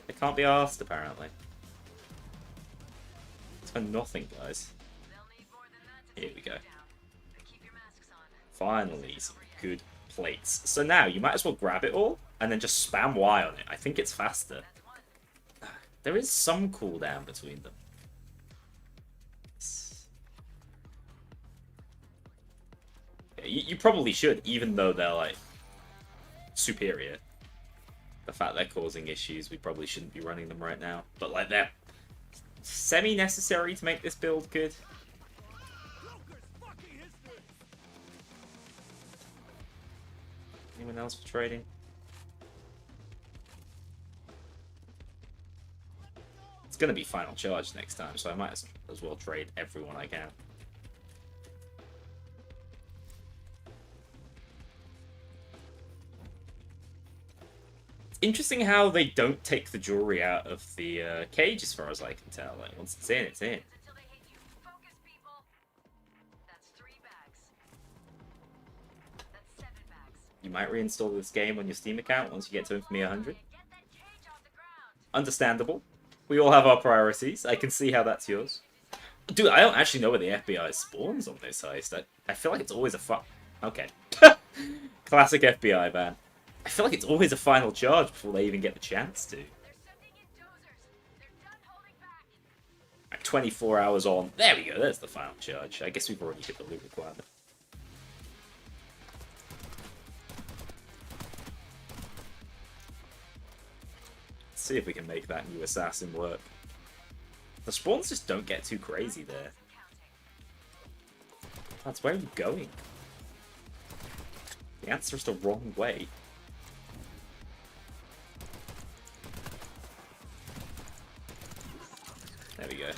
They can't be asked, apparently. It's for nothing, guys. Here we go. Finally, some good plates. So now, you might as well grab it all, and then just spam Y on it. I think it's faster. There is some cooldown between them. Yeah, you probably should, even though they're, like, superior. The fact they're causing issues, we probably shouldn't be running them right now. But, like, they're semi-necessary to make this build good. Anyone else for trading? It's going to be final charge next time, so I might as well trade everyone I can. It's interesting how they don't take the jewelry out of the cage, as far as I can tell. Like, once it's in, it's in. You might reinstall this game on your Steam account once you get to Infamy 100. Understandable. We all have our priorities. I can see how that's yours. Dude, I don't actually know where the FBI spawns on this heist. I feel like it's always a Okay. Classic FBI ban. I feel like it's always a final charge before they even get the chance to. At 24 hours on. There we go, there's the final charge. I guess we've already hit the loot requirement. See if we can make that new assassin work. The spawns just don't get too crazy there. That's where are you going? The answer's the wrong way. There we go.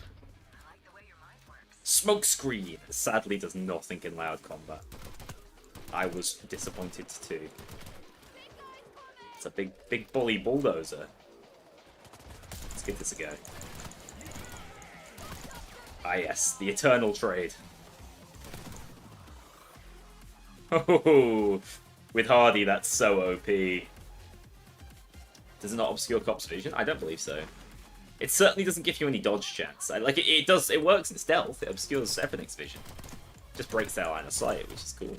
Smoke screen sadly does nothing in loud combat. I was disappointed too. It's a big bully bulldozer. Let's give this a go. Ah yes, the eternal trade. Oh, with Hardy, that's so OP. Does it not obscure cops' vision? I don't believe so. It certainly doesn't give you any dodge chance. Like it does. It works in stealth. It obscures Ephonic's vision. Just breaks their line of sight, which is cool.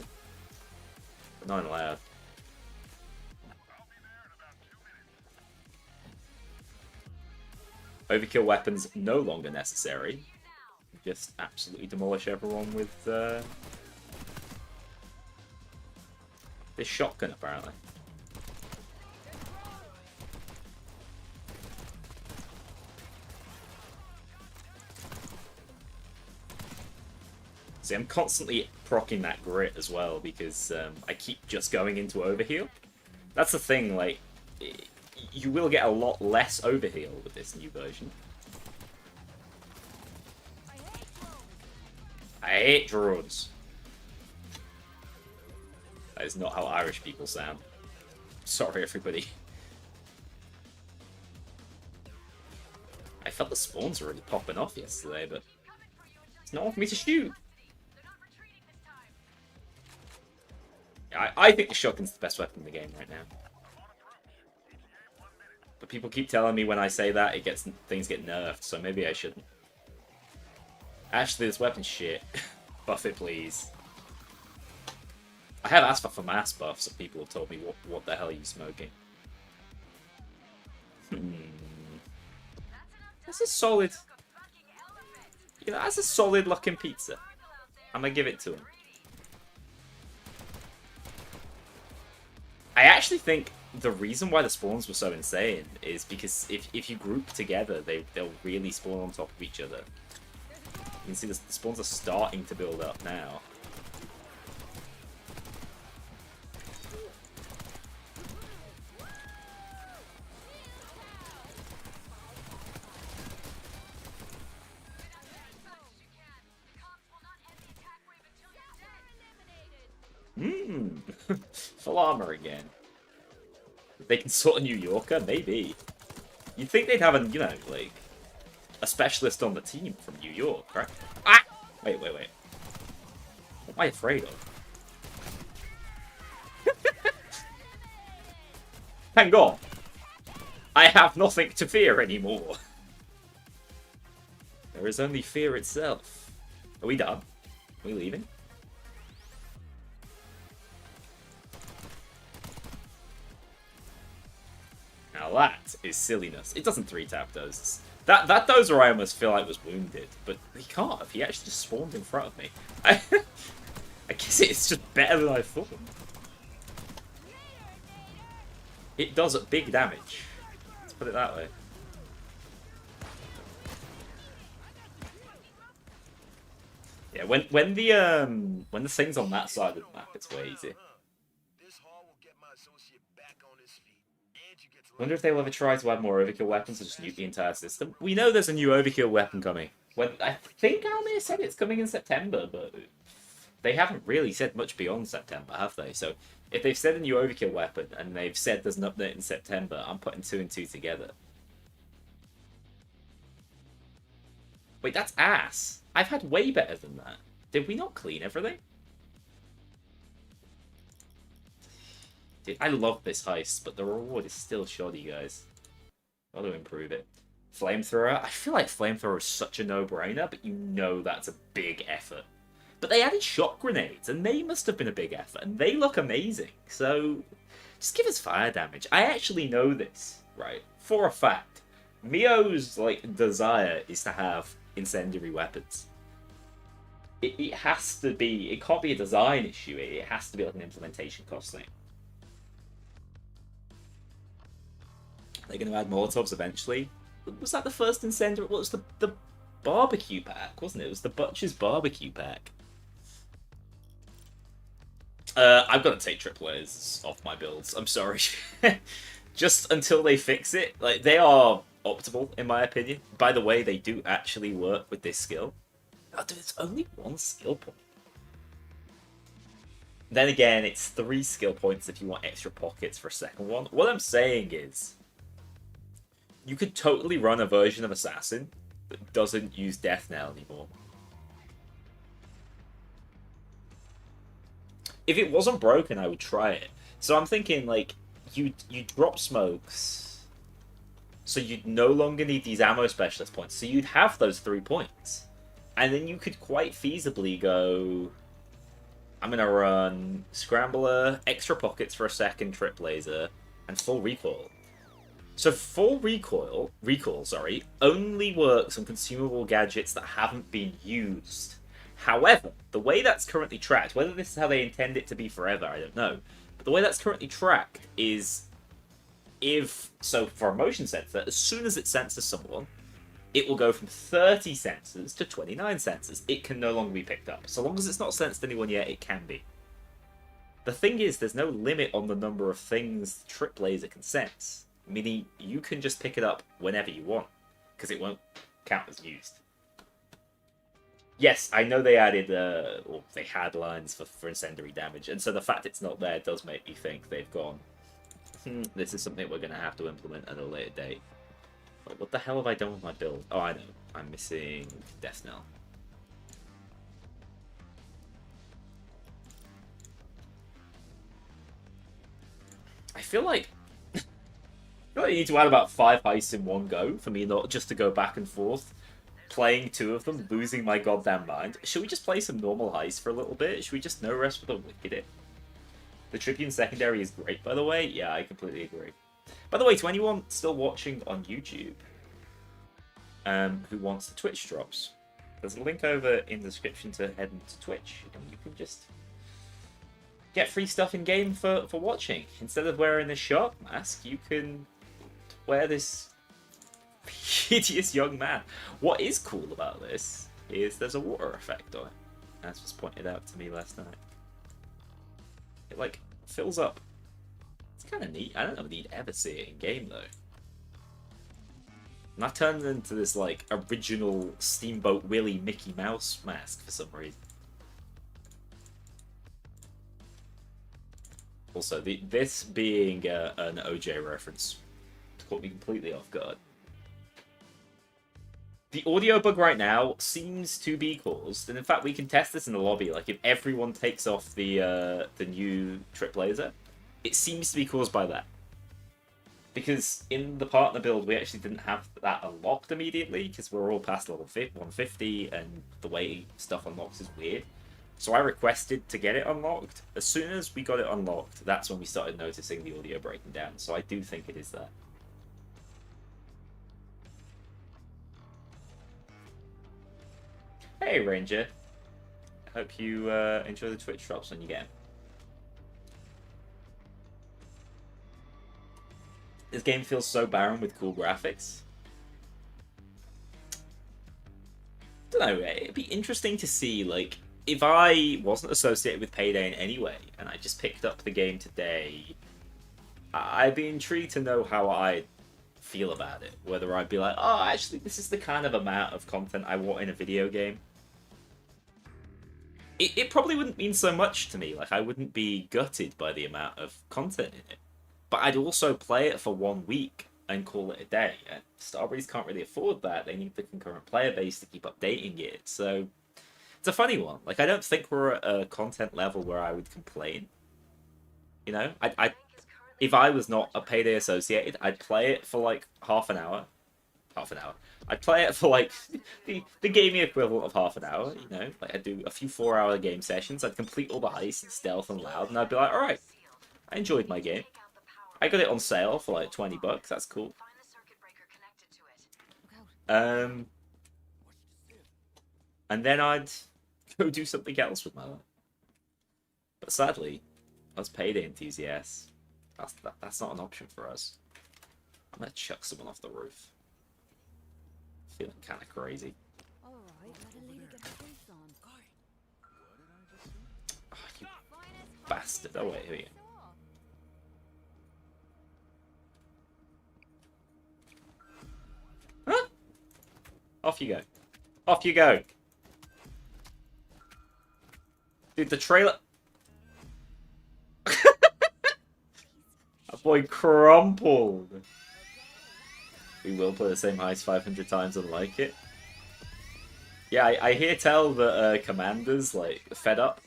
But not in loud. Overkill weapons no longer necessary. Just absolutely demolish everyone with this shotgun, apparently. See, I'm constantly proccing that grit as well because I keep just going into overheal. That's the thing, like, you will get a lot less overheal with this new version. I hate drones. That is not how Irish people sound. Sorry, everybody. I felt the spawns were really popping off yesterday, but it's not for me to shoot. I think the shotgun's the best weapon in the game right now. But people keep telling me when I say that things get nerfed, so maybe I shouldn't. Actually, this weapon's shit. Buff it, please. I have asked for mass buffs, so people have told me what the hell are you smoking. That's a solid... You know, that's a solid looking pizza. I'm gonna give it to him. I actually think the reason why the spawns were so insane is because if you group together, they'll really spawn on top of each other. You can see the spawns are starting to build up now. Full armor again. They can sort a New Yorker? Maybe. You'd think they'd have a, you know, like, a specialist on the team from New York, right? Ah! Wait. What am I afraid of? Thank God. I have nothing to fear anymore. There is only fear itself. Are we done? Are we leaving? Now that is silliness. It doesn't 3-tap those. That dozer I almost feel like was wounded, but he can't have. He actually just spawned in front of me. I guess it's just better than I thought. It does big damage. Let's put it that way. Yeah, when the thing's on that side of the map, it's way easier. Wonder if they'll ever try to add more overkill weapons or just nuke the entire system. We know there's a new overkill weapon coming. I think Kknowley said it's coming in September, but they haven't really said much beyond September, have they? So if they've said a new overkill weapon and they've said there's an update in September, I'm putting 2 and 2 together. Wait, that's ass. I've had way better than that. Did we not clean everything? Dude, I love this heist, but the reward is still shoddy, guys. Gotta improve it. Flamethrower. I feel like flamethrower is such a no-brainer, but you know that's a big effort. But they added shot grenades, and they must have been a big effort, and they look amazing. So, just give us fire damage. I actually know this, right? For a fact. Mio's, like, desire is to have incendiary weapons. It has to be... It can't be a design issue. It has to be, like, an implementation cost thing. They're going to add Molotovs eventually. Was that the first incendiary? Well, it was the barbecue pack, wasn't it? It was the Butcher's barbecue pack. I've got to take triplets off my builds. I'm sorry. Just until they fix it. Like, they are optimal, in my opinion. By the way, they do actually work with this skill. Oh, dude, it's only 1 skill point. Then again, it's 3 skill points if you want extra pockets for a second one. What I'm saying is, you could totally run a version of Assassin that doesn't use Death Knell anymore. If it wasn't broken, I would try it. So I'm thinking, like, you drop smokes, so you'd no longer need these ammo specialist points. So you'd have those 3 points. And then you could quite feasibly go, I'm going to run Scrambler, extra pockets for a second, trip laser, and full recoil. So full recoil, only works on consumable gadgets that haven't been used. However, the way that's currently tracked, whether this is how they intend it to be forever, I don't know. But the way that's currently tracked is, so for a motion sensor, as soon as it senses someone, it will go from 30 sensors to 29 sensors. It can no longer be picked up. So long as it's not sensed anyone yet, it can be. The thing is, there's no limit on the number of things the trip laser can sense, meaning you can just pick it up whenever you want, because it won't count as used. Yes, I know they added, or they had lines for incendiary damage, and so the fact it's not there does make me think they've gone, this is something we're going to have to implement at a later date. But what the hell have I done with my build? Oh, I know. I'm missing Death Knell. I feel like you need to add about 5 heists in one go for me not just to go back and forth, playing 2 of them, losing my goddamn mind. Should we just play some normal heists for a little bit? Should we just no rest for the wicked? The Tribune secondary is great, by the way. Yeah, I completely agree. By the way, to anyone still watching on YouTube who wants the Twitch drops, there's a link over in the description to head into Twitch, and you can just get free stuff in game for watching. Instead of wearing this shark mask, you can wear this hideous young man. What is cool about this is there's a water effect on it, as was pointed out to me last night. It like fills up. It's kind of neat. I don't know if you'd ever see it in game though. And that turned into this like original Steamboat Willie Mickey Mouse mask for some reason. Also, this being an OJ reference caught me completely off guard. The audio bug right now seems to be caused, and in fact we can test this in the lobby, like if everyone takes off the new trip laser, it seems to be caused by that. Because in the partner build we actually didn't have that unlocked immediately, because we're all past level 150, and the way stuff unlocks is weird. So I requested to get it unlocked. As soon as we got it unlocked, that's when we started noticing the audio breaking down, so I do think it is that. Hey, Ranger. I hope you enjoy the Twitch drops when you get them. This game feels so barren with cool graphics. Don't know, it'd be interesting to see, like, if I wasn't associated with Payday in any way, and I just picked up the game today, I'd be intrigued to know how I'd feel about it. Whether I'd be like, oh, actually, this is the kind of amount of content I want in a video game. It probably wouldn't mean so much to me. Like, I wouldn't be gutted by the amount of content in it. But I'd also play it for 1 week and call it a day. And Starbreeze can't really afford that. They need the concurrent player base to keep updating it. So it's a funny one. Like, I don't think we're at a content level where I would complain. You know, if I was not a Payday associated, I'd play it for like half an hour. I'd play it for like the gaming equivalent of half an hour, you know? Like, I'd do a few 4-hour game sessions, I'd complete all the heists in stealth and loud, and I'd be like, alright, I enjoyed my game. I got it on sale for like $20, that's cool. And then I'd go do something else with my life. But sadly, us Payday enthusiasts, that's not an option for us. I'm gonna chuck someone off the roof. Feeling kind of crazy. Oh, you bastard. Oh, wait, here we go. Huh? Off you go. Off you go. Dude, the trailer... That boy crumpled. We will play the same heist 500 times and like it. Yeah, I hear tell that Commander's like fed up.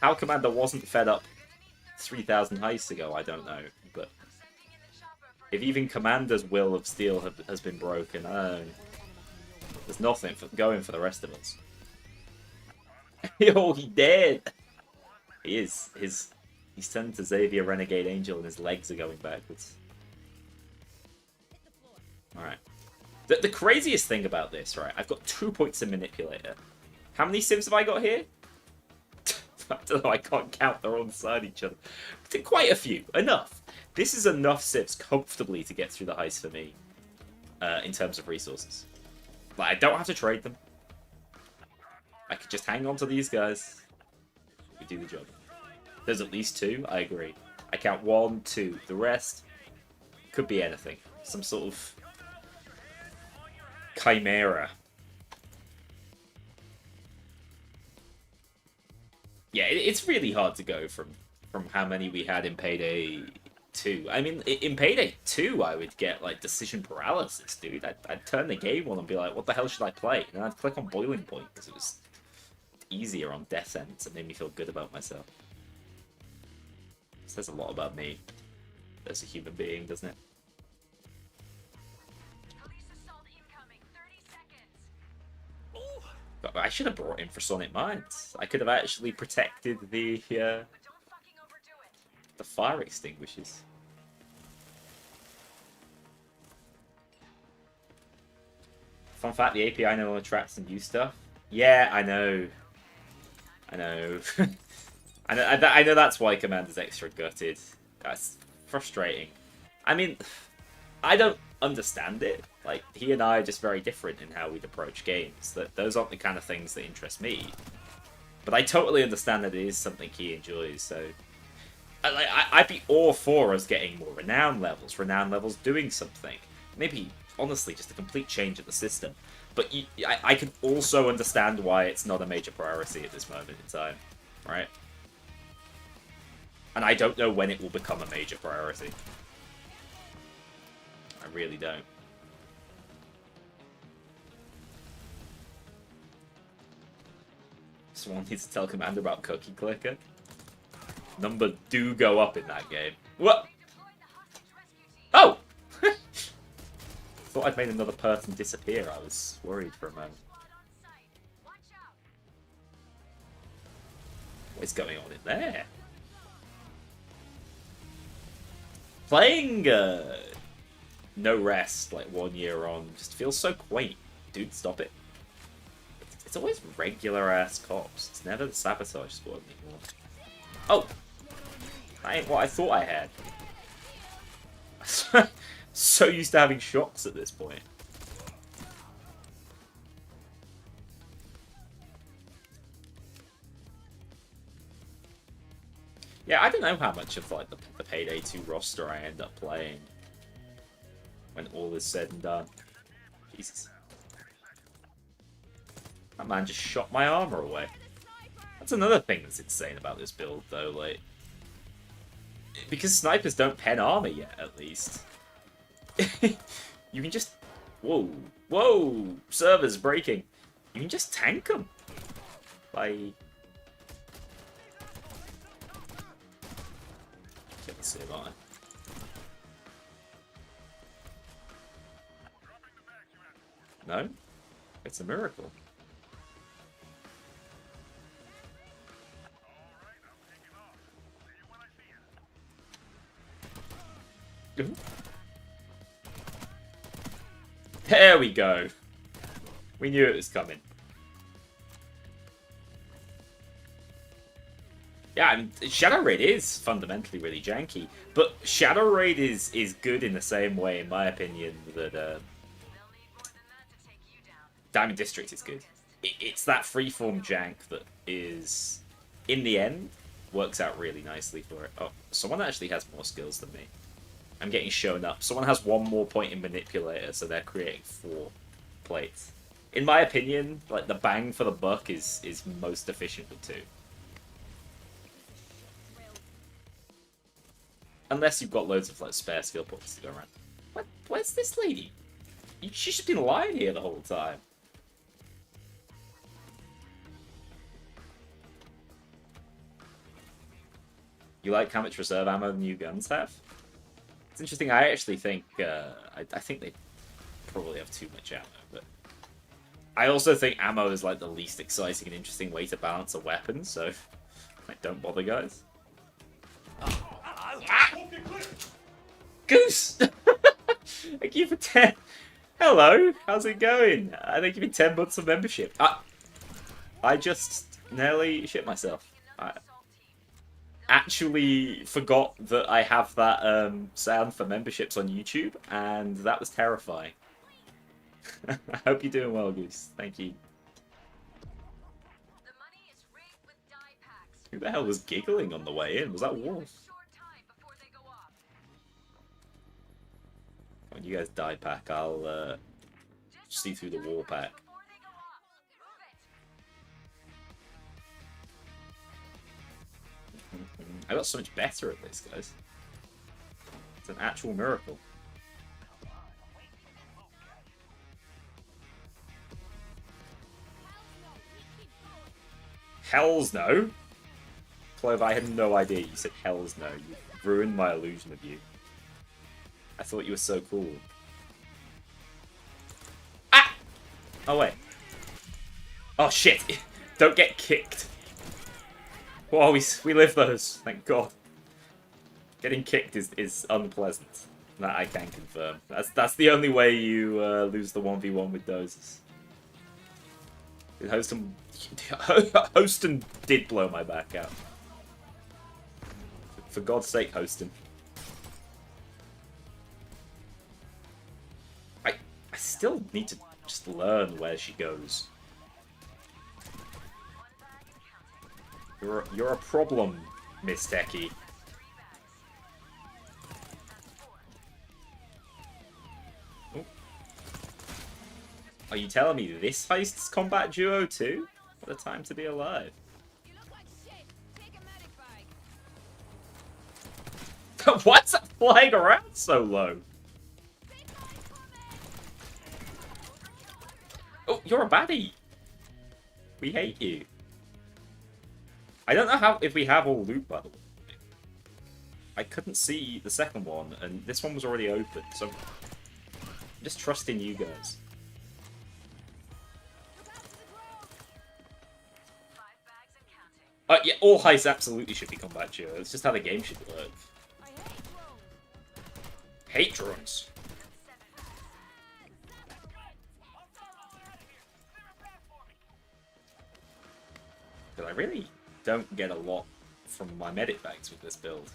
How Commander wasn't fed up 3,000 heists ago, I don't know. But if even Commander's will of steel has been broken, I don't know. There's nothing going for the rest of us. Yo, he dead. He is. He's turned to Xavier Renegade Angel and his legs are going backwards. Alright. The craziest thing about this, right, I've got 2 points in Manipulator. How many civs have I got here? I don't know, I can't count, they're on beside each other. Quite a few. Enough. This is enough civs comfortably to get through the heist for me. in terms of resources. Like, I don't have to trade them. I could just hang on to these guys. We do the job. There's at least 2, I agree. I count 1, 2. The rest could be anything. Some sort of chimera. Yeah, it's really hard to go from how many we had in Payday 2. I mean, in Payday 2, I would get, like, decision paralysis, dude. I'd turn the game on and be like, what the hell should I play? And I'd click on Boiling Point, because it was easier on death sentence. It made me feel good about myself. It says a lot about me as a human being, doesn't it? Police assault incoming. 30 seconds. But I should have brought infrasonic mines. I could have actually protected the But don't fucking overdo it. the fire extinguishers. Fun fact, the API no longer tracks some new stuff. Yeah, I know. I know. I know that's why Commander's extra gutted. That's frustrating. I mean, I don't understand it. Like, he and I are just very different in how we'd approach games. Those aren't the kind of things that interest me. But I totally understand that it is something he enjoys, so... I'd be all for us getting more renown levels doing something. Maybe, honestly, just a complete change of the system. But I can also understand why it's not a major priority at this moment in time, right? And I don't know when it will become a major priority. I really don't. Someone needs to tell Commander about Cookie Clicker. Number do go up in that game. What? Oh! Thought I'd made another person disappear. I was worried for a moment. What is going on in there? Playing No Rest like 1 year on just feels so quaint. Dude, stop it. It's always regular ass cops. It's never the sabotage squad anymore. Oh! That ain't what I thought I had. So used to having shocks at this point. Yeah, I don't know how much of like the Payday 2 roster I end up playing when all is said and done. Jesus. That man just shot my armor away. That's another thing that's insane about this build, though. Like, because snipers don't pen armor yet, at least. You can just... Whoa. Whoa! Servers breaking. You can just tank them. Like... Let's see, aren't I? No? It's a miracle. There we go. We knew it was coming. Yeah, I mean, Shadow Raid is fundamentally really janky, but Shadow Raid is good in the same way, in my opinion, that Diamond District is good. It's that freeform jank that is, in the end, works out really nicely for it. Oh, someone actually has more skills than me. I'm getting shown up. Someone has one more point in Manipulator, so they're creating 4 plates. In my opinion, like, the bang for the buck is most efficient with 2. Unless you've got loads of like spare skill points to go around. What? Where's this lady? She's just been lying here the whole time. You like how much reserve ammo the new guns have? It's interesting. I actually think I think they probably have too much ammo, but I also think ammo is like the least exciting and interesting way to balance a weapon. So, like, don't bother, guys. Ah! Goose! Thank you for 10. Hello, how's it going? Thank you for 10 months of membership. I just nearly shit myself. I actually forgot that I have that sound for memberships on YouTube, and that was terrifying. I hope you're doing well, Goose. Thank you. The money is rigged with die packs. Who the hell was giggling on the way in? Was that We have a Wolf? short time before they go off. When you guys die pack, I'll Just see through the wall pack. before they go off. Move it. I got so much better at this, guys. It's an actual miracle. Hells no! Clove, I had no idea you said hells no. You ruined my illusion of you. I thought you were so cool. Ah! Oh, wait. Oh, shit. Don't get kicked. Whoa, we live those. Thank God. Getting kicked is unpleasant. That I can confirm. That's the only way you lose the 1v1 with dozes. Hostin did blow my back out. For God's sake, Hostin. I still need to just learn where she goes. You're a problem, Miss Techie. Oh. Are you telling me this Heist's combat duo too? What a time to be alive. You look like shit. Take a medic bag. Why's that flying around so low? Oh, you're a baddie. We hate you. I don't know if we have all loot, by the way. I couldn't see the second one, and this one was already open, so I'm just trusting you guys. 5 bags and counting. Yeah, all heists absolutely should be combat duo. It's just how the game should work. I hate drones. Hate drones. 7 bags. Because I really don't get a lot from my medic bags with this build.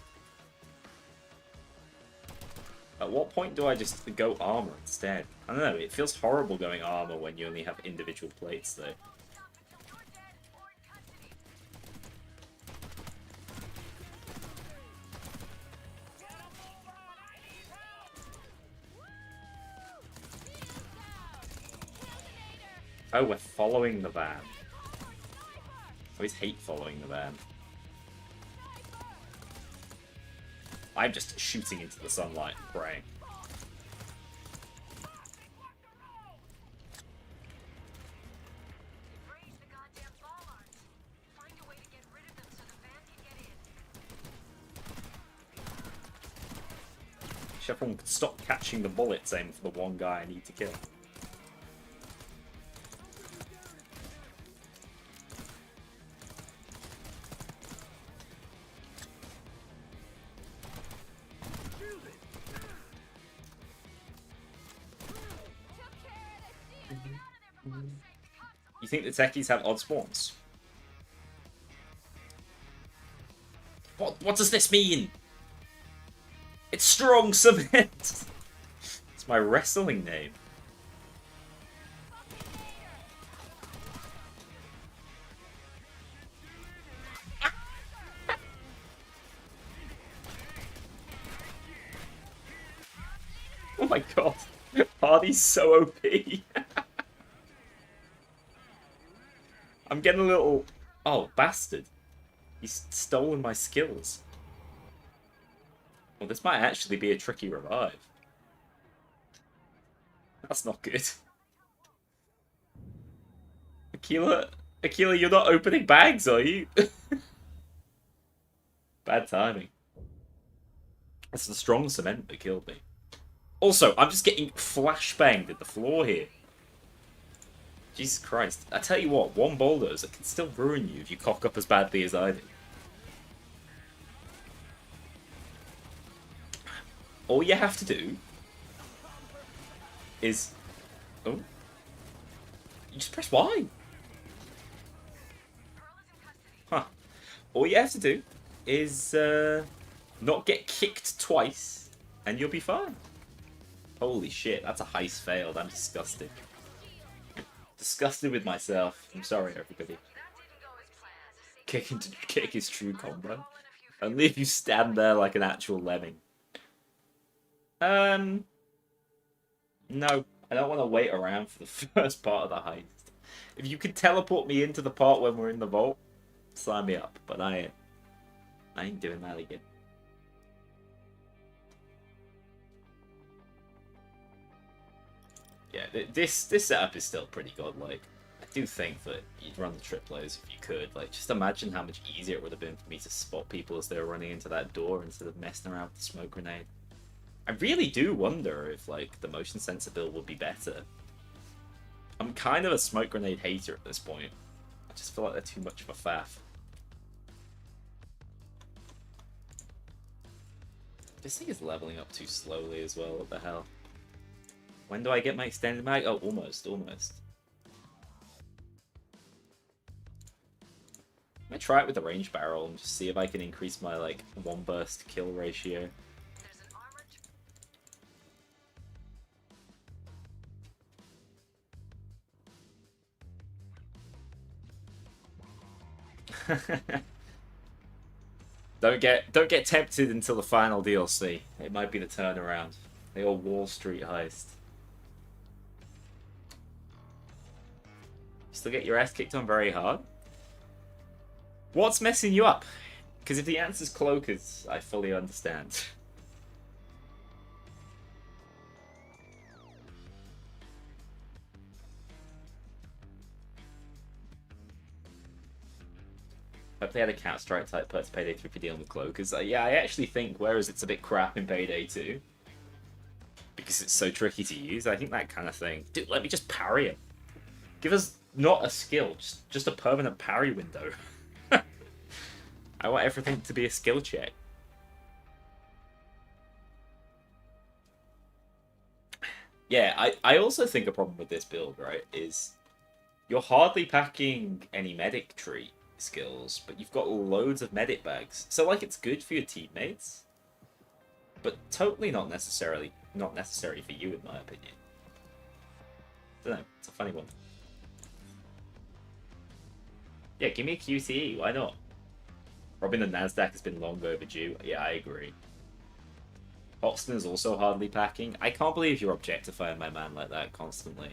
At what point do I just go armor instead? I don't know, it feels horrible going armor when you only have individual plates though. You're dead or in custody. Oh, we're following the van. I always hate following the van. I'm just shooting into the sunlight and praying. Raise the goddamn bollards. Find a way to get rid of them so the van can get in. Wish everyone could stop catching the bullets aiming for the one guy I need to kill. You think the techies have odd spawns? What does this mean? It's strong cement! It's my wrestling name. Oh my god. Hardy's so OP. I'm getting a little... Oh, bastard. He's stolen my skills. Well, this might actually be a tricky revive. That's not good. Aquila, you're not opening bags, are you? Bad timing. It's the strong cement that killed me. Also, I'm just getting flashbanged at the floor here. Jesus Christ. I tell you what, one bulldozer can still ruin you if you cock up as badly as I do. All you have to do is... Oh. You just press Y. Huh. All you have to do is not get kicked twice, and you'll be fine. Holy shit, that's a heist failed. I'm disgusted. Disgusted with myself. I'm sorry, everybody. Kick is true combo. Only if you stand there like an actual lemming. No. I don't want to wait around for the first part of the heist. If you could teleport me into the part when we're in the vault, sign me up. But I ain't doing that again. Yeah, this setup is still pretty godlike. I do think that you'd run the triplos if you could. Like, just imagine how much easier it would have been for me to spot people as they were running into that door instead of messing around with the smoke grenade. I really do wonder if, like, the motion sensor build would be better. I'm kind of a smoke grenade hater at this point. I just feel like they're too much of a faff. This thing is leveling up too slowly as well, what the hell? When do I get my extended mag? Oh, almost. I'm gonna try it with the range barrel and just see if I can increase my, like, one burst kill ratio. Don't get tempted until the final DLC. It might be the turnaround. The old Wall Street heist. Still get your ass kicked on very hard? What's messing you up? Because if the answer's cloakers, I fully understand. Hope they had a Counter-Strike type perks Payday 3 for dealing with cloakers. Yeah, I actually think, whereas it's a bit crap in Payday 2, because it's so tricky to use, I think that kind of thing. Dude, let me just parry him. Give us not a skill, just a permanent parry window. I want everything to be a skill check. Yeah, I also think a problem with this build, right, is you're hardly packing any medic tree skills, but you've got loads of medic bags. So, like, it's good for your teammates, but totally not necessary for you, in my opinion. Don't know, it's a funny one. Yeah, give me a QTE, why not? Robbing the Nasdaq has been long overdue. Yeah, I agree. Hoxton is also hardly packing. I can't believe you're objectifying my man like that constantly.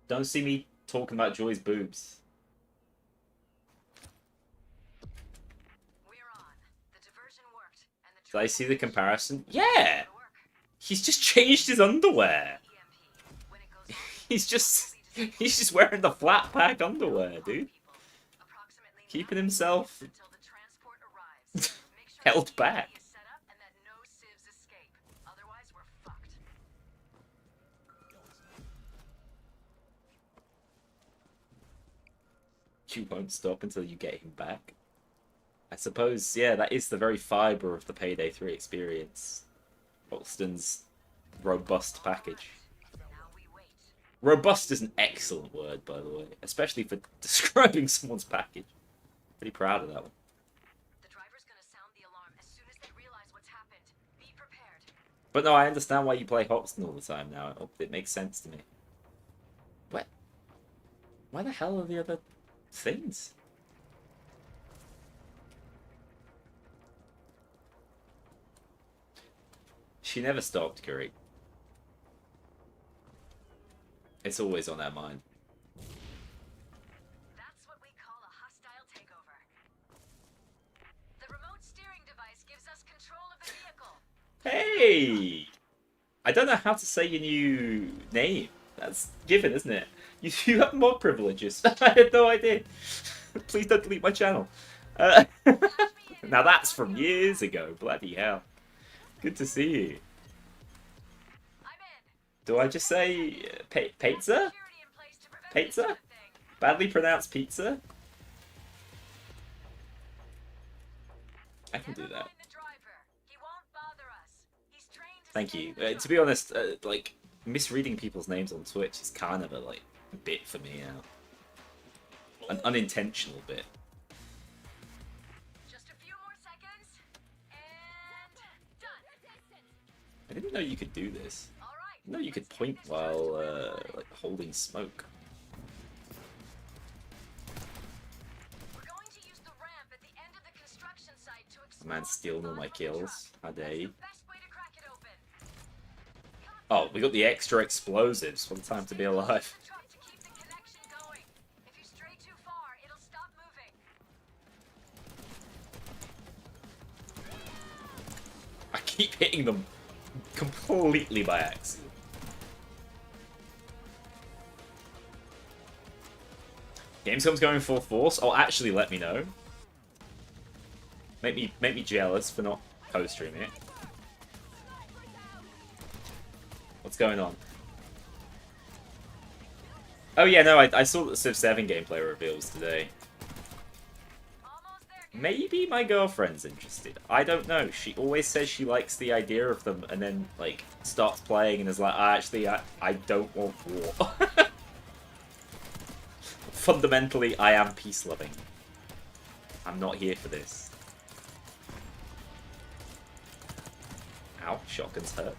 Don't see me talking about Joy's boobs. We're on. The diversion worked, and the Did I see the comparison? Yeah! He's just changed his underwear. He's just wearing the flat pack underwear, dude. Keeping himself held back. You won't stop until you get him back. I suppose, yeah, that is the very fibre of the Payday 3 experience. Hoxton's robust package. Robust is an excellent word, by the way, especially for describing someone's package. Pretty proud of that one. The driver's gonna sound the alarm as soon as they realize what's happened. Be prepared. But no, I understand why you play Hoxton all the time now. It makes sense to me. What? Why the hell are the other things? She never stopped, Curry. It's always on our mind. That's what we call a hostile takeover. The remote steering device gives us control of the vehicle. Hey! I don't know how to say your new name. That's given, isn't it? You have more privileges. I had no idea. Please don't delete my channel. Now that's from years ago. Bloody hell. Good to see you. I'm in. Do I just say pizza? Security in place to prevent Pizza? this sort of thing. Badly pronounced pizza? I can do Never that. mind the driver. He won't bother us. He's trained to Thank stay you. in the To be honest, like, misreading people's names on Twitch is kind of a, like, bit for me now. An unintentional bit. Just a few more seconds. didn't know you could do this. All right. I didn't know you could point while like holding smoke. We're going to use the ramp at the end of the construction site to explode Man stealing all my kills. How dare you? best way to crack it open. Oh, we got the extra explosives. What a time to be alive. The truck to keep the connection going. If you stray too far, it'll stop moving. I keep hitting them completely by accident. Gamescom's going full force. Oh, actually, let me know. Make me jealous for not co-streaming it. What's going on? Oh yeah, no, I saw the Civ 7 gameplay reveals today. Almost there. Maybe my girlfriend's interested. I don't know. She always says she likes the idea of them and then, like, starts playing and is like, actually, I don't want war. Fundamentally, I am peace-loving. I'm not here for this. Ow, shotgun's hurt.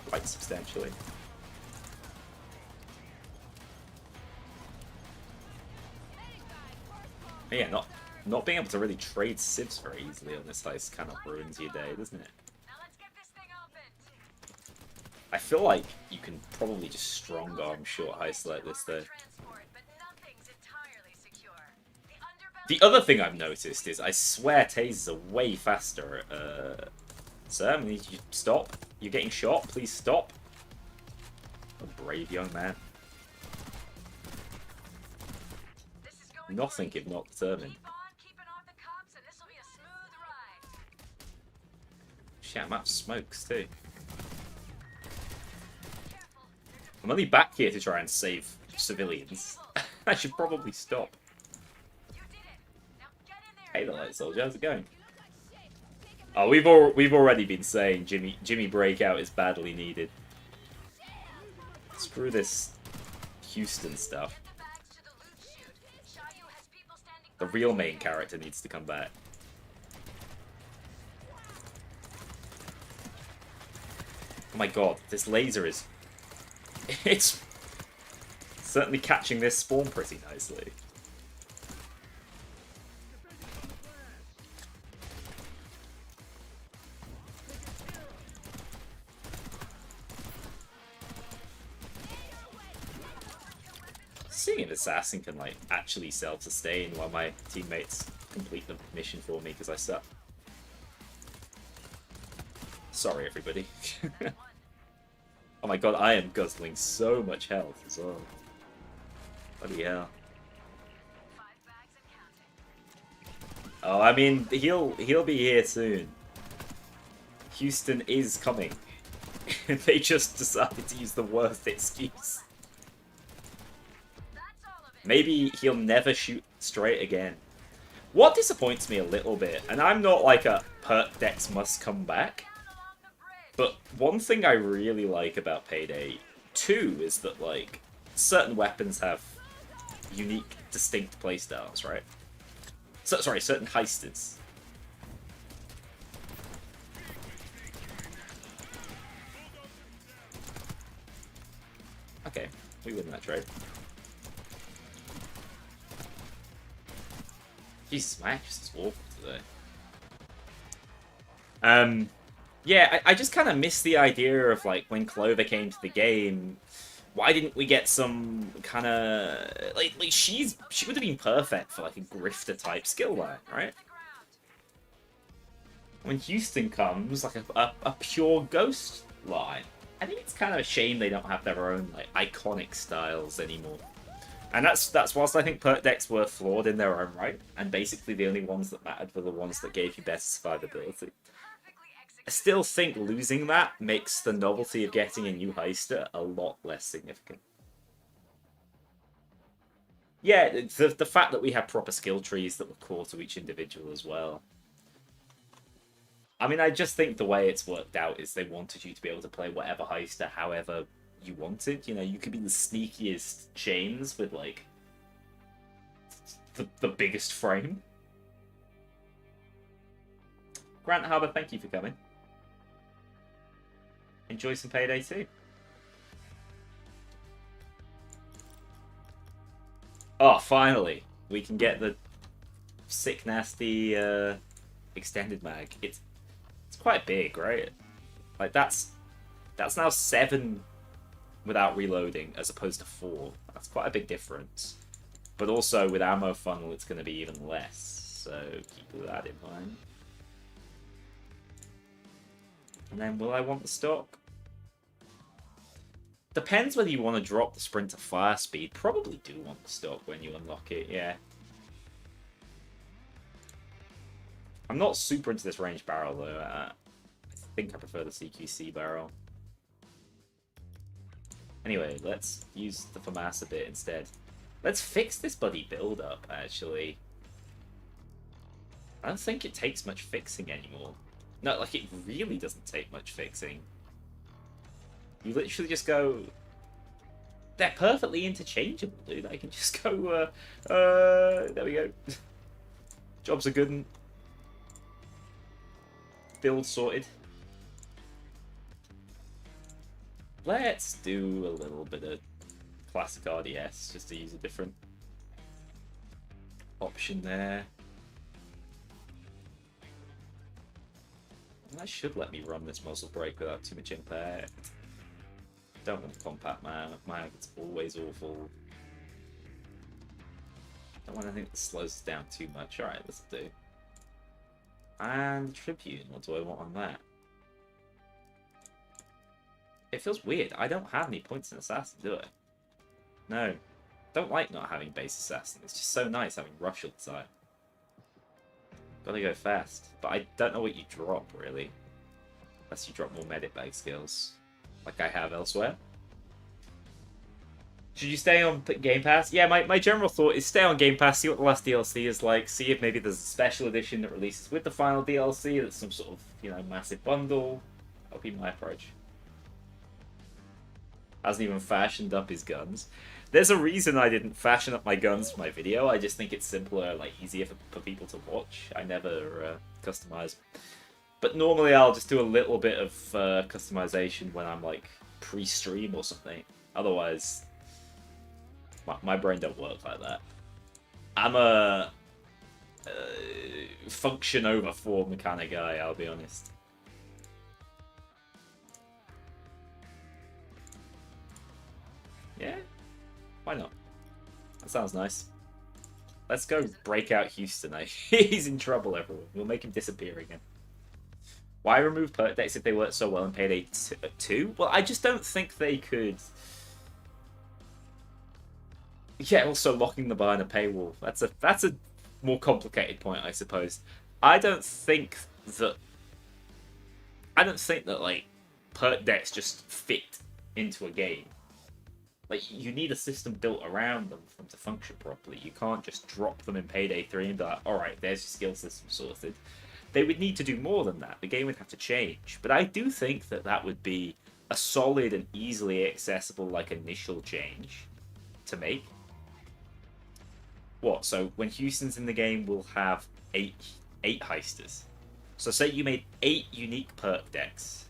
Quite substantially. But yeah, not being able to really trade civs very easily on this heist kind of ruins your day, doesn't it? Now let's get this thing opened. I feel like you can probably just strong arm short heists like this though. Transport, but nothing's entirely secure. The other thing I've noticed is I swear tasers are way faster. Sir, I need you to stop. You're getting shot. Please stop. A brave young man. This is going Nothing great. if not determined. Keep on keeping off the cops, and this will be a smooth ride. Shit, map smokes too. Careful. I'm only back here to try and save civilians. I should probably stop. You did it. Now get in there. Hey, the light soldier, how's it going? Oh, we've already been saying Jimmy breakout is badly needed. Screw this Houston stuff. Get the bags to the loot chute. Shayu has people standing The real main character needs to come back. Oh my god, this laser is... It's certainly catching this spawn pretty nicely. Seeing if Assassin can like actually self-sustain while my teammates complete the mission for me because I suck. Sorry, everybody. Oh my god, I am guzzling so much health as well. Bloody hell. 5 bags and counting. Oh, I mean, he'll be here soon. Houston is coming. They just decided to use the worst excuse. That's all of it. Maybe he'll never shoot straight again. What disappoints me a little bit, and I'm not like a perk Dex must come back, Down along the bridge. but one thing I really like about Payday 2 is that, like, certain weapons have unique, distinct playstyles, right? So, sorry, certain heisters. Okay, we win that trade. Jesus, my accuracy is awful today. Yeah, I just kind of miss the idea of, like, when Clover came to the game, why didn't we get some kind of... Like she would have been perfect for, like, a grifter type skill line, right? When Houston comes, like, a pure ghost line. I think it's kind of a shame they don't have their own, like, iconic styles anymore. And that's whilst I think perk decks were flawed in their own right, and basically the only ones that mattered were the ones that gave you best survivability. I still think losing that makes the novelty of getting a new heister a lot less significant. Yeah, the fact that we have proper skill trees that were core to each individual as well. I mean, I just think the way it's worked out is they wanted you to be able to play whatever heister however you wanted. You know, you could be the sneakiest chains with, like, the biggest frame. Grant Harbour, thank you for coming. enjoy some Payday 2. Oh, finally! We can get the sick, nasty extended mag. It's quite big, right? Like, that's now 7 without reloading as opposed to 4. That's quite a big difference. But also, with ammo funnel, it's going to be even less. So, keep that in mind. And then, will I want the stock? Depends whether you want to drop the sprint to fire speed. Probably do want the stock when you unlock it, yeah. I'm not super into this range barrel, though. I think I prefer the CQC barrel. Anyway, let's use the FAMAS a bit instead. Let's fix this bloody build-up, actually. I don't think it takes much fixing anymore. No, like, it really doesn't take much fixing. You literally just go... They're perfectly interchangeable, dude. I can just go, there we go. Jobs are good and... Build sorted. Let's do a little bit of classic RDS, just to use a different option there. That should let me run this muzzle brake without too much impact. Don't want the compact mag, it's always awful. Don't want anything that slows us down too much. Alright, let's do. And Tribune, what do I want on that? It feels weird. I don't have any points in Assassin, do I? No. Don't like not having base Assassin. It's just so nice having Rush all the time. Gotta go fast. But I don't know what you drop, really. Unless you drop more medic bag skills. Like I have elsewhere. Should you stay on Game Pass? Yeah, my general thought is stay on Game Pass, see what the last DLC is like, see if maybe there's a special edition that releases with the final DLC, that's some sort of, you know, massive bundle. That'll be my approach. Hasn't even fashioned up his guns. There's a reason I didn't fashion up my guns for my video. I just think it's simpler, like easier for people to watch. I never customize. But normally I'll just do a little bit of customization when I'm like pre-stream or something. Otherwise, my brain don't work like that. I'm a function over form kind of guy, I'll be honest. Yeah, why not? That sounds nice. Let's go break out Houston. He's in trouble, everyone. We'll make him disappear again. Why remove perk decks if they work so well in Payday 2? Well, I just don't think they could... Yeah, also locking the behind a paywall. That's a more complicated point, I suppose. I don't think that like perk decks just fit into a game. Like, you need a system built around them for them to function properly. You can't just drop them in Payday 3 and be like, alright, there's your skill system sorted. They would need to do more than that. The game would have to change. But I do think that that would be a solid and easily accessible, like, initial change to make. What? So, when Houston's in the game, we'll have eight heisters. So, say you made 8 unique perk decks.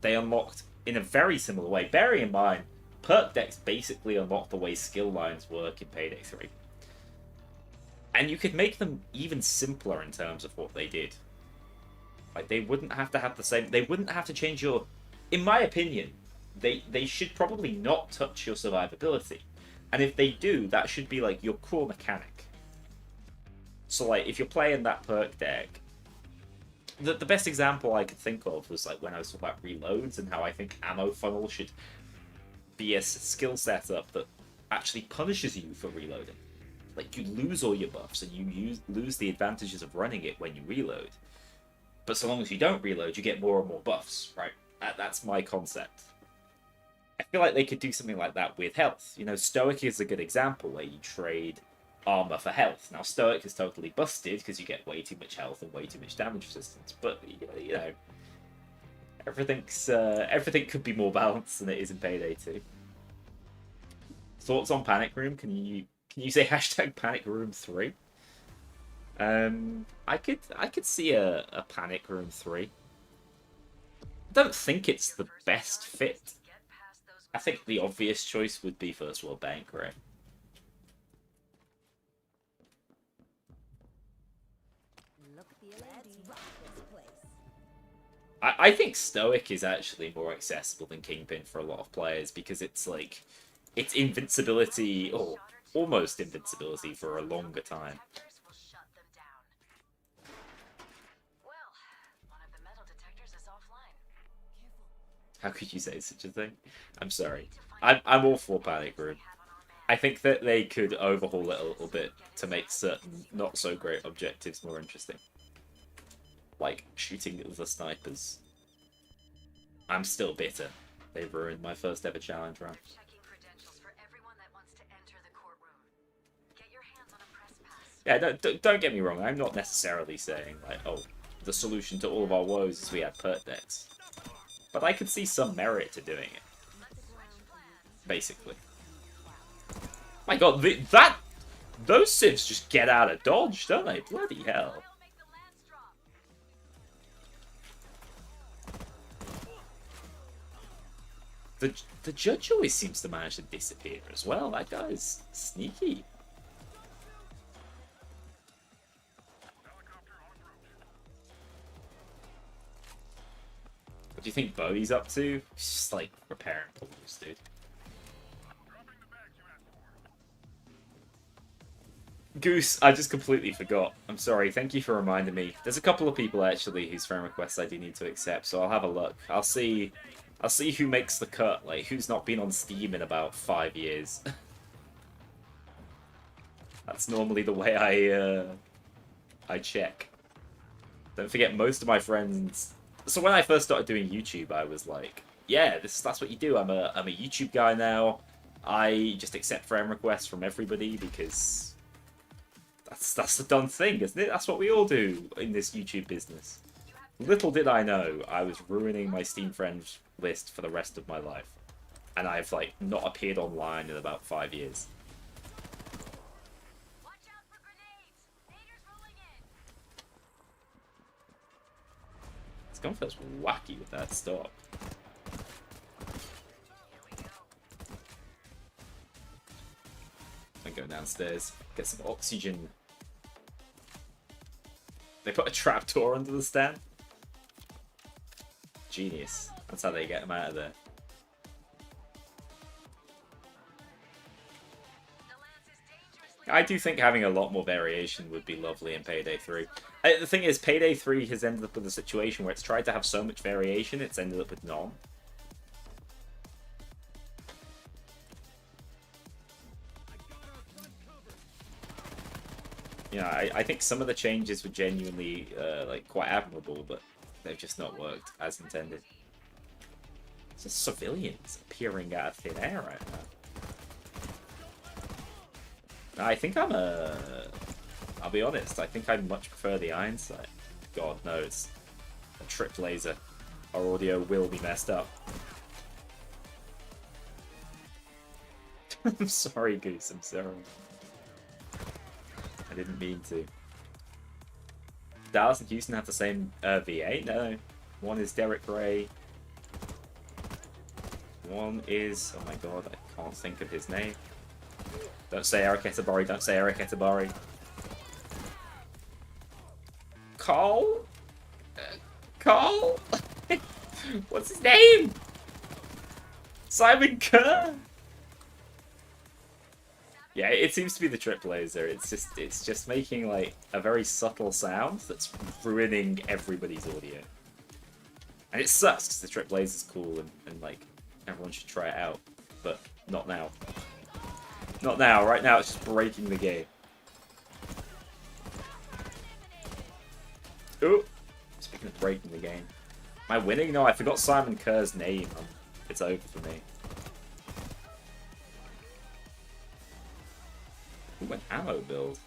They unlocked in a very similar way. Bearing in mind, perk decks basically unlock the way skill lines work in Payday 3. And you could make them even simpler in terms of what they did. Like, they wouldn't have to have the same... They wouldn't have to change your... In my opinion, they should probably not touch your survivability. And if they do, that should be, like, your core mechanic. So, like, if you're playing that perk deck... The best example I could think of was, like, when I was talking about reloads and how I think ammo funnel should be a skill setup that actually punishes you for reloading. Like, you lose all your buffs and you lose the advantages of running it when you reload. But so long as you don't reload, you get more and more buffs, right? That's my concept. I feel like they could do something like that with health. You know, Stoic is a good example where you trade armor for health. Now, Stoic is totally busted because you get way too much health and way too much damage resistance. But, you know, everything could be more balanced than it is in Payday 2. Thoughts on Panic Room? Can you say hashtag Panic Room 3? I could see a Panic Room 3. don't think it's the best fit. I think the obvious choice would be First World Bank, right? I think Stoic is actually more accessible than Kingpin for a lot of players because it's like it's invincibility or almost invincibility for a longer time. How could you say such a thing? I'm sorry. I'm all for Panic Room. I think that they could overhaul it a little bit to make certain not so great objectives more interesting. Like shooting the snipers. I'm still bitter. They ruined my first ever challenge round. Yeah, don't get me wrong. I'm not necessarily saying like, oh, the solution to all of our woes is we have pert decks. But I could see some merit to doing it. Basically. My god, those civs just get out of dodge, don't they? Bloody hell. The judge always seems to manage to disappear as well. That guy's sneaky. What do you think Bowie's up to? He's just like repairing pools, dude. Goose, I just completely forgot. I'm sorry. Thank you for reminding me. There's a couple of people actually whose friend requests I do need to accept, so I'll have a look. I'll see who makes the cut, like who's not been on Steam in about 5 years. That's normally the way I check. Don't forget, most of my friends. So when I first started doing YouTube, I was like, yeah, that's what you do. I'm a YouTube guy now. I just accept friend requests from everybody because that's the done thing, isn't it? That's what we all do in this YouTube business. Little did I know, I was ruining my Steam friends list for the rest of my life. And I've, like, not appeared online in about 5 years. Watch out for grenades! Naders rolling in! This gun feels wacky with that stop. I go downstairs, get some oxygen. They put a trapdoor under the stand? Genius. That's how they get them out of there. I do think having a lot more variation would be lovely in Payday 3. The thing is, Payday 3 has ended up with a situation where it's tried to have so much variation, it's ended up with none. You know, I think some of the changes were genuinely like quite admirable, but they've just not worked as intended. It's just civilians appearing out of thin air right now. I think I'll be honest, I think I much prefer the iron sight. God, no, it's a trip laser. Our audio will be messed up. I'm sorry, Goose, I'm sorry. I didn't mean to. Dallas and Houston have the same V8? No. One is Derek Ray. One is... oh my god, I can't think of his name. Don't say Eric Etabari, don't say Eric Etabari. Carl? Carl? What's his name? Simon Kerr? Yeah, it seems to be the trip laser. It's just making like a very subtle sound that's ruining everybody's audio. And it sucks because the trip laser's cool and like everyone should try it out, but not now. Not now. Right now, it's just breaking the game. Ooh, speaking of breaking the game, am I winning? No, I forgot Simon Kerr's name. It's over for me. Ooh, an ammo build.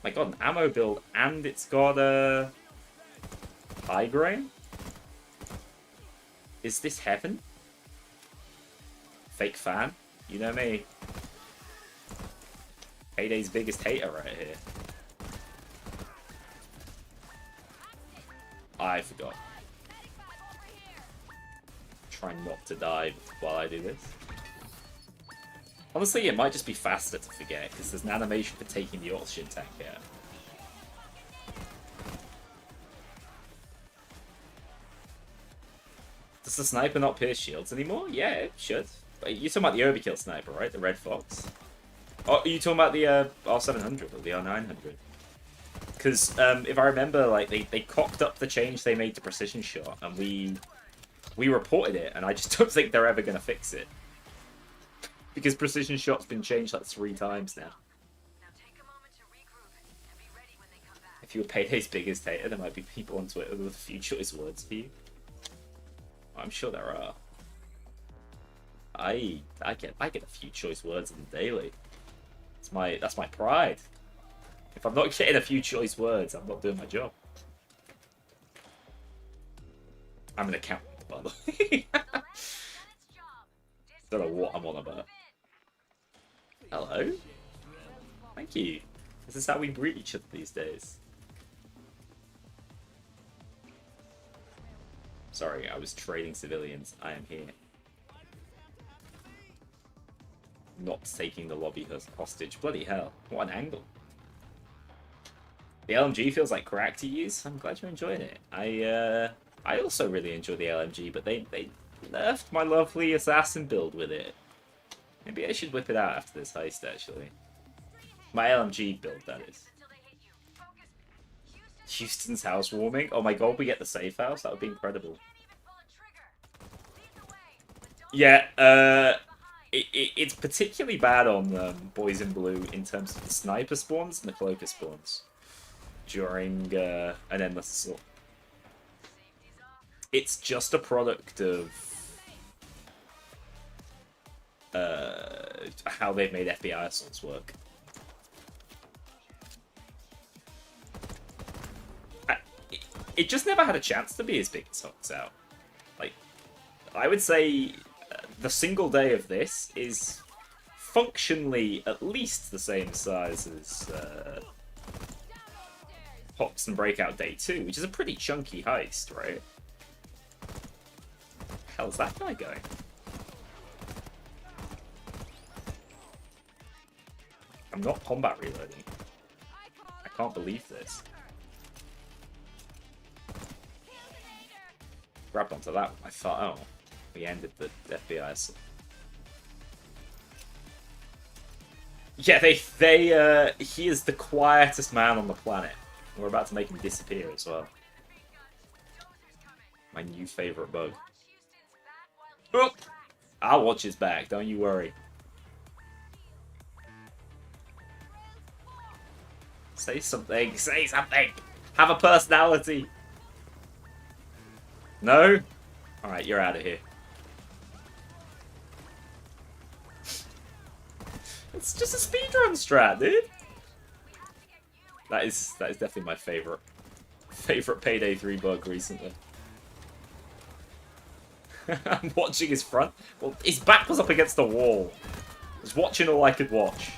My god, an ammo build, and it's got a high grain? Is this heaven? Fake fan? You know me. Payday's biggest hater right here. I forgot. trying not to die while I do this. Honestly, it might just be faster to forget, because there's an animation for taking the oxygen tank out. Does the sniper not pierce shields anymore? Yeah, it should. You're talking about the overkill sniper, right? The Red Fox. Oh, are you talking about the R700 or the R900? Because if I remember, like they cocked up the change they made to precision shot, and we reported it, and I just don't think they're ever going to fix it. Because precision shot's been changed like 3 times now. Now take a moment to regroup and be ready when they come back. If you were Payday's biggest hater, there might be people on Twitter with a few choice words for you. I'm sure there are. I get a few choice words in the daily. That's my pride. If I'm not getting a few choice words, I'm not doing my job. I'm an accountant, by the way. Don't know what I'm on about. Hello? Thank you. This is how we greet each other these days. Sorry, I was trading civilians. I am here. Not taking the lobby hostage. Bloody hell. What an angle. The LMG feels like crack to use. I'm glad you're enjoying it. I also really enjoy the LMG, but they nerfed my lovely assassin build with it. Maybe I should whip it out after this heist, actually. My LMG build, that is. Houston's housewarming? Oh my god, we get the safe house? That would be incredible. Yeah, it's particularly bad on Boys in Blue in terms of the sniper spawns and the cloaker spawns during an endless assault. It's just a product of how they've made FBI assaults work. It just never had a chance to be as big as Hawks Out. Like, I would say the single day of this is functionally at least the same size as Hops and Breakout Day 2, which is a pretty chunky heist, right? How's that guy going? I'm not combat reloading. I can't believe this. Grabbed onto that one. I thought, oh, we ended the FBI assault. Yeah, he is the quietest man on the planet. We're about to make him disappear as well. My new favourite bug. Oh! I'll watch his back, don't you worry. Say something, say something! Have a personality! No? Alright, you're out of here. It's just a speedrun strat, dude! That is definitely my favourite Payday 3 bug recently. I'm watching his front. Well, his back was up against the wall. I was watching all I could watch.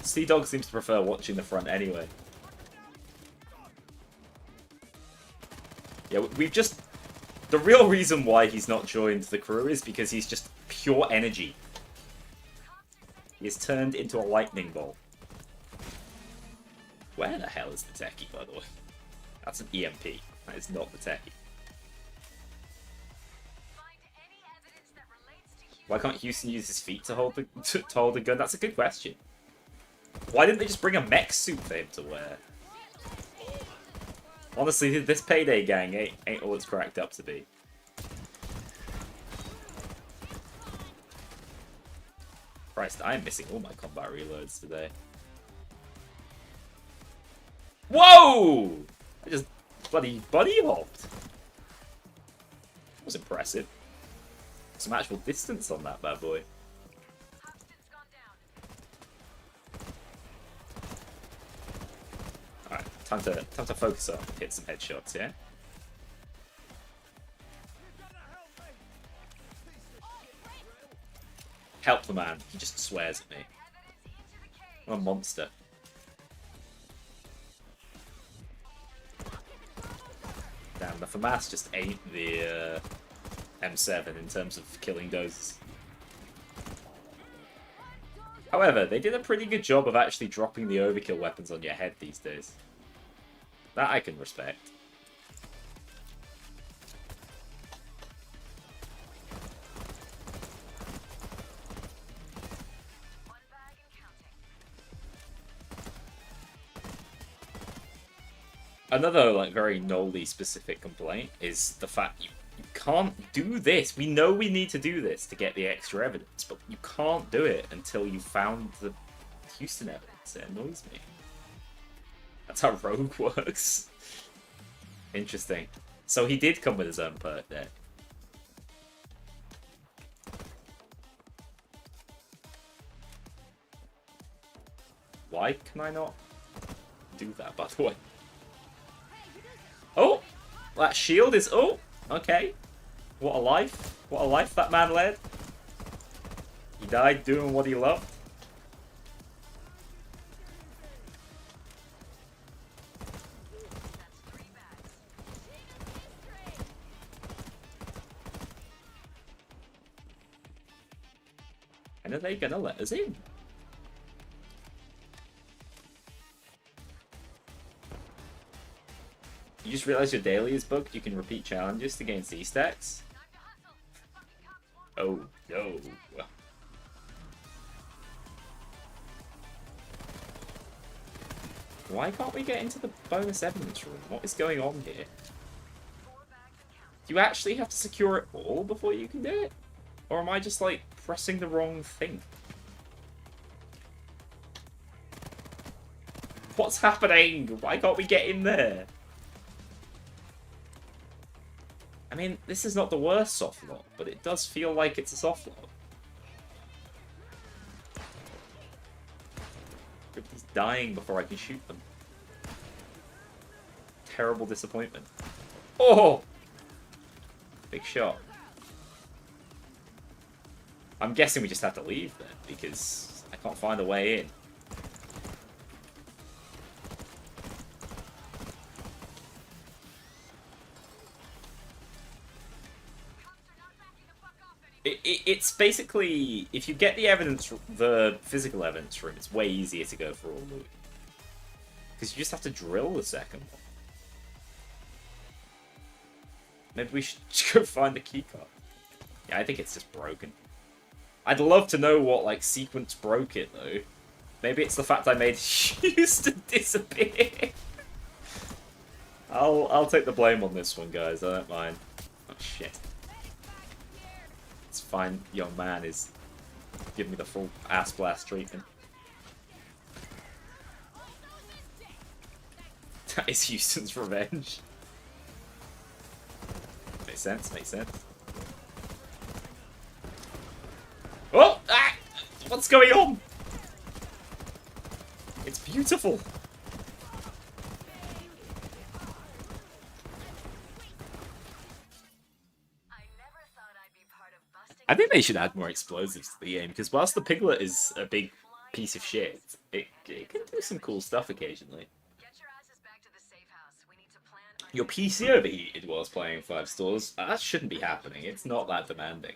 Sea Dog seems to prefer watching the front anyway. Yeah, we've just... The real reason why he's not joined the crew is because he's just pure energy. He has turned into a lightning bolt. Where the hell is the techie, by the way? That's an EMP. That is not the techie. Why can't Houston use his feet to hold the gun? That's a good question. Why didn't they just bring a mech suit for him to wear? Honestly, this Payday gang ain't all it's cracked up to be. Christ, I'm missing all my combat reloads today. Whoa! I just bloody buddy hopped. That was impressive. Some actual distance on that bad boy. Alright, time to focus up, hit some headshots, yeah? Help the man, he just swears at me. I'm a monster. Damn, the FAMAS just ain't the M7 in terms of killing dozers. However, they did a pretty good job of actually dropping the overkill weapons on your head these days. That I can respect. Another like very Kknowley specific complaint is the fact you can't do this. We know we need to do this to get the extra evidence, but you can't do it until you found the Houston evidence. It annoys me. That's how Rogue works. Interesting. So he did come with his own perk there. Why can I not do that, by the way? Oh! That shield is... Oh! Okay. What a life. What a life that man led. He died doing what he loved. And are they gonna let us in? You just realized your daily is bugged? You can repeat challenges to gain C-stacks? Oh, no. Why can't we get into the bonus evidence room? What is going on here? Do you actually have to secure it all before you can do it? Or am I just, like, pressing the wrong thing? What's happening? Why can't we get in there? I mean, this is not the worst soft lock, but it does feel like it's a soft lock. Everybody's dying before I can shoot them. Terrible disappointment. Oh! Big shot. I'm guessing we just have to leave then, because I can't find a way in. It's basically, if you get the evidence, the physical evidence room, it's way easier to go for all loot. Because you just have to drill the second one. Maybe we should go find the keycard. Yeah, I think it's just broken. I'd love to know what, like, sequence broke it, though. Maybe it's the fact I made Houston disappear. I'll take the blame on this one, guys. I don't mind. Oh, shit. It's fine. Young man is giving me the full ass blast treatment. That is Houston's revenge. Makes sense, makes sense. Oh! Ah! What's going on? It's beautiful. I think they should add more explosives to the game, because whilst the piglet is a big piece of shit, it can do some cool stuff occasionally. Your PC overheated whilst playing 5 stores. That shouldn't be happening. It's not that demanding.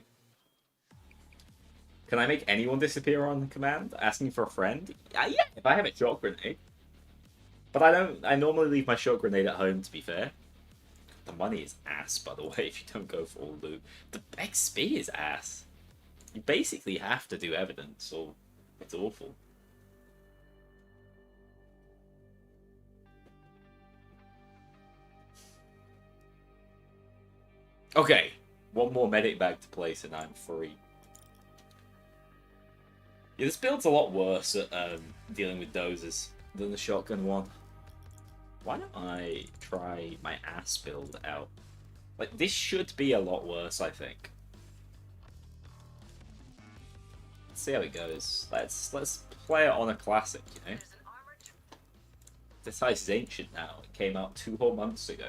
Can I make anyone disappear on command? Asking for a friend? Yeah, if I have a shot grenade. But I normally leave my shot grenade at home, to be fair. The money is ass, by the way, if you don't go for all loot. The XP is ass. You basically have to do evidence, or it's awful. Okay, one more medic bag to place and I'm free. Yeah, this build's a lot worse at dealing with dozers than the shotgun one. Why don't I try my ass build out? Like, this should be a lot worse, I think. Let's see how it goes. Let's play it on a classic, you know? This heist is ancient now. It came out 2 whole months ago.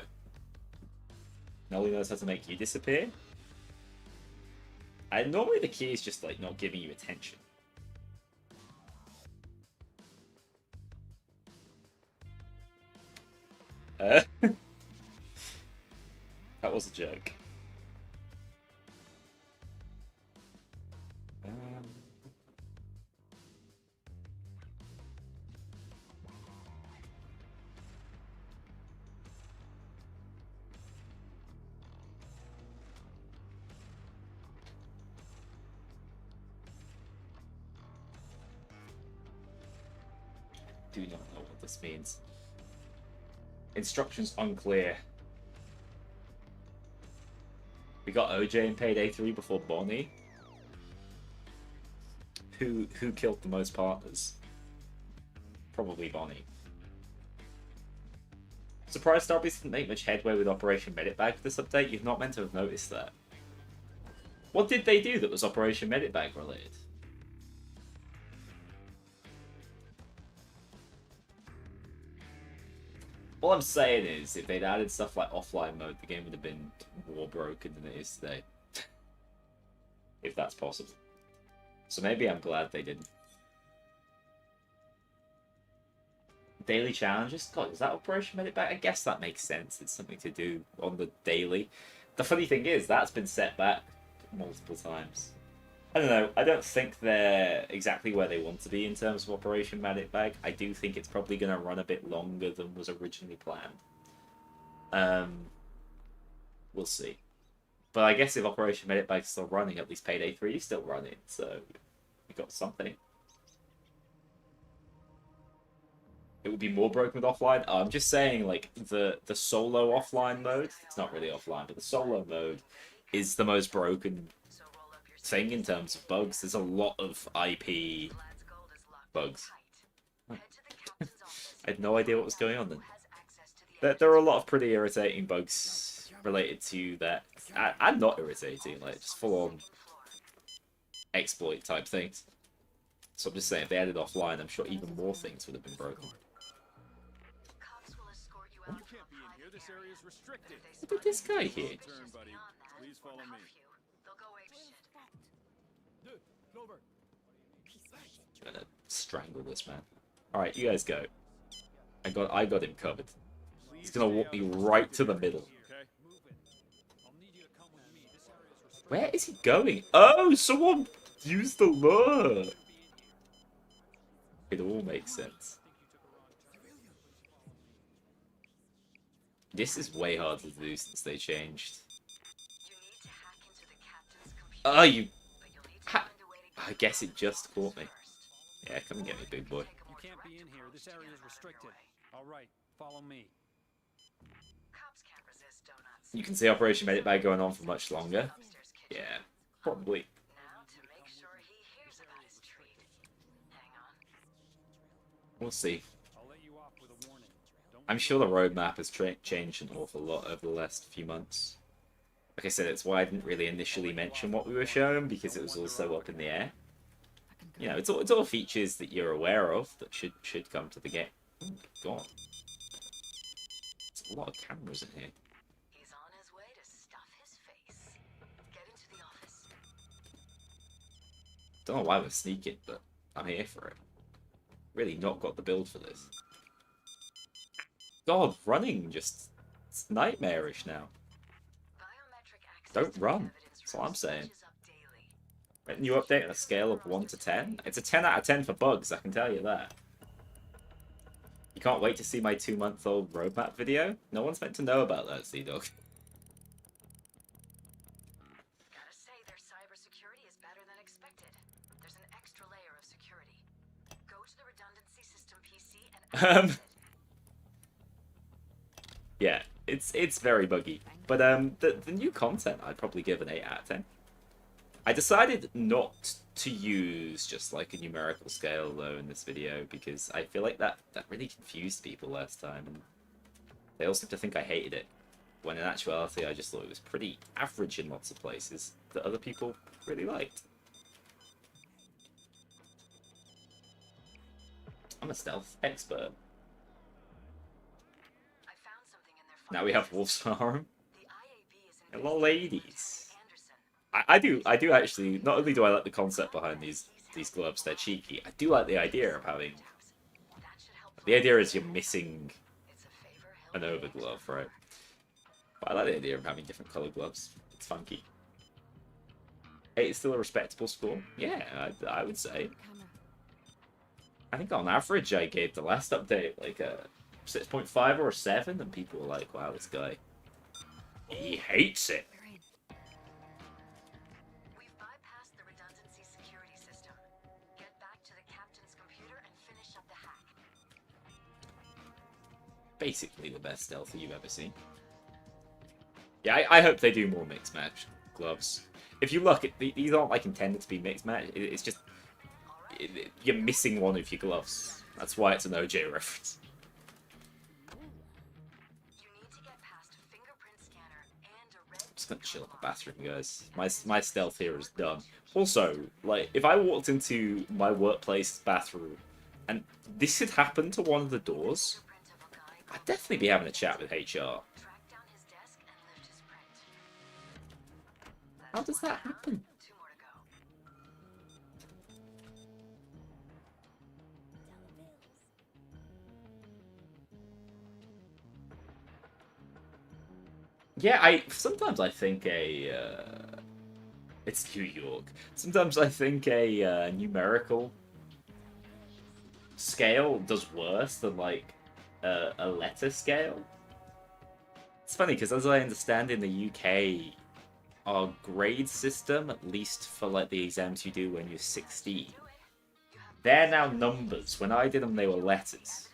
Kknowley knows how to make you disappear. Normally the key is just, like, not giving you attention. That was a joke. Do not know what this means. Instructions unclear. We got OJ in Payday 3 before Bonnie. Who killed the most partners? Probably Bonnie. Surprised Starbase didn't make much headway with Operation Medic Bag for this update. You've not meant to have noticed that. What did they do that was Operation Medic Bag related? All I'm saying is, if they'd added stuff like offline mode, the game would have been more broken than it is today. If that's possible. So maybe I'm glad they didn't. Daily challenges? God, is that Operation Medic Back? I guess that makes sense. It's something to do on the daily. The funny thing is, that's been set back multiple times. I don't know. I don't think they're exactly where they want to be in terms of Operation Medic Bag. I do think it's probably going to run a bit longer than was originally planned. We'll see. But I guess if Operation Medic Bag's still running, at least Payday 3 is still running, so we got something. It would be more broken with offline. I'm just saying, like, the solo offline mode, it's not really offline, but the solo mode is the most broken thing in terms of bugs. There's a lot of IP bugs. I had no idea what was going on then. There are a lot of pretty irritating bugs related to that. I'm not irritating, like, just full-on exploit type things. So I'm just saying, if they added offline, I'm sure even more things would have been broken. What did this guy here? I'm gonna strangle this man. Alright, you guys go. I got him covered. He's gonna walk me right to the middle. Where is he going? Oh, someone used the lure. It all makes sense. This is way harder to do since they changed. Oh, you... I guess it just caught me. Yeah, come and get me, big boy. You can't be in here. This area is restricted. All right, follow me. You can see Operation Medic Bag going on for much longer. Yeah, probably. We'll see. I'm sure the roadmap has changed an awful lot over the last few months. Like I said, it's why I didn't really initially mention what we were showing, because it was also up in the air. You know, it's all features that you're aware of that should come to the game. Oh, God. There's a lot of cameras in here. He's on his way to stuff his face. Get into the office. Don't know why we're sneaking, but I'm here for it. Really not got the build for this. God, running just... it's nightmarish now. Don't run. That's all I'm saying. New update on a scale of 1 to 10? It's a 10 out of 10 for bugs, I can tell you that. You can't wait to see my 2-month-old roadmap video? No one's meant to know about that, Sea-Dog. Gotta say, their cybersecurity is better than expected. There's an extra layer of security. Go to the redundancy system PC and yeah, it's very buggy. But the new content I'd probably give an 8 out of 10. I decided not to use just like a numerical scale though in this video, because I feel like that really confused people last time, and they all seemed to think I hated it, when in actuality I just thought it was pretty average in lots of places that other people really liked. I'm a stealth expert. Now we have Wolf's Harem. Hello, ladies. I do actually. Not only do I like the concept behind these gloves, they're cheeky. I do like the idea of having. The idea is you're missing an over glove, right? But I like the idea of having different colored gloves. It's funky. 8 is still a respectable score. Yeah, I would say. Camera. I think on average I gave the last update like a 6.5 or a 7, and people were like, wow, this guy, he hates it. We're in. We've bypassed the redundancy security system. Get back to the captain's computer and finish up the hack. Basically the best stealthy you've ever seen. Yeah, I hope they do more mixed match gloves. If you look, these aren't like intended to be mixed match. It's just you're missing one of your gloves. That's why it's an OJ reference. You need to get past a fingerprint scanner and a red. I'm just gonna chill in the bathroom, guys. My stealth here is done. Also, like, if I walked into my workplace bathroom and this had happened to one of the doors, Fingerprint of a guy. I'd definitely be having a chat with HR. Track down his desk and lift his print. How does that happen? 2 more to go. Yeah, sometimes I think it's New York. Sometimes I think a numerical scale does worse than like a letter scale. It's funny because as I understand in the UK, our grade system, at least for like the exams you do when you're 16, they're now numbers. When I did them, they were letters.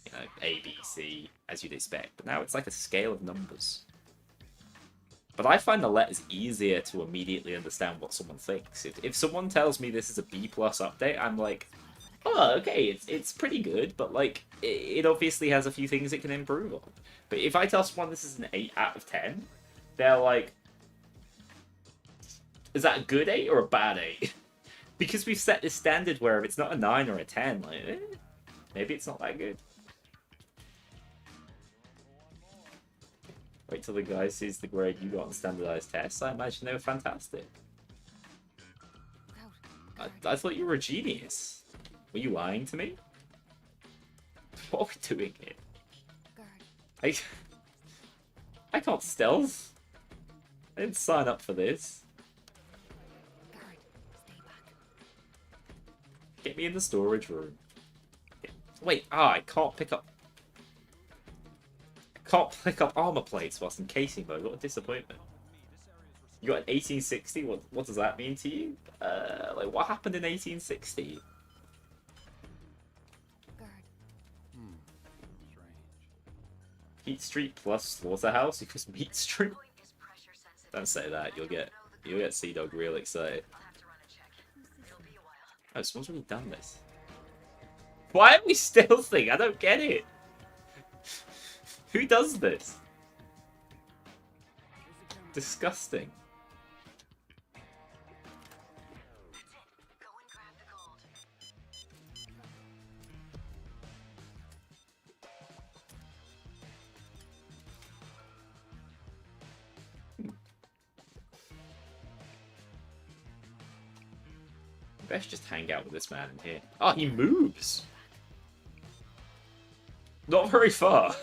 You know, A, B, C, as you'd expect. But now it's like a scale of numbers. But I find the letters easier to immediately understand what someone thinks. If someone tells me this is a B+ update, I'm like, oh, okay, it's pretty good, but like, it obviously has a few things it can improve on. But if I tell someone this is an 8 out of 10, they're like, is that a good 8 or a bad 8? Because we've set this standard where if it's not a 9 or a 10, like, maybe it's not that good. Wait till the guy sees the grade you got on standardized tests. I imagine they were fantastic. I thought you were a genius. Were you lying to me? What are we doing here? Guard. I can't stealth. I didn't sign up for this. Guard. Stay back. Get me in the storage room. Wait, I can't pick up... Can't pick up armor plates whilst encasing mode. What a disappointment. You got an 1860? What does that mean to you? Like, what happened in 1860? Guard. Strange. Heat Street plus Slaughterhouse equals Meat Street? Point is pressure sensitive. Don't say that. You'll get Sea Dog real excited. I'll have to run a check. It'll be a while. Oh, someone's already done this. Why are we stealthing? I don't get it. Who does this? Disgusting. That's it. Go and grab the gold. Best just hang out with this man in here. Oh, he moves. Not very far.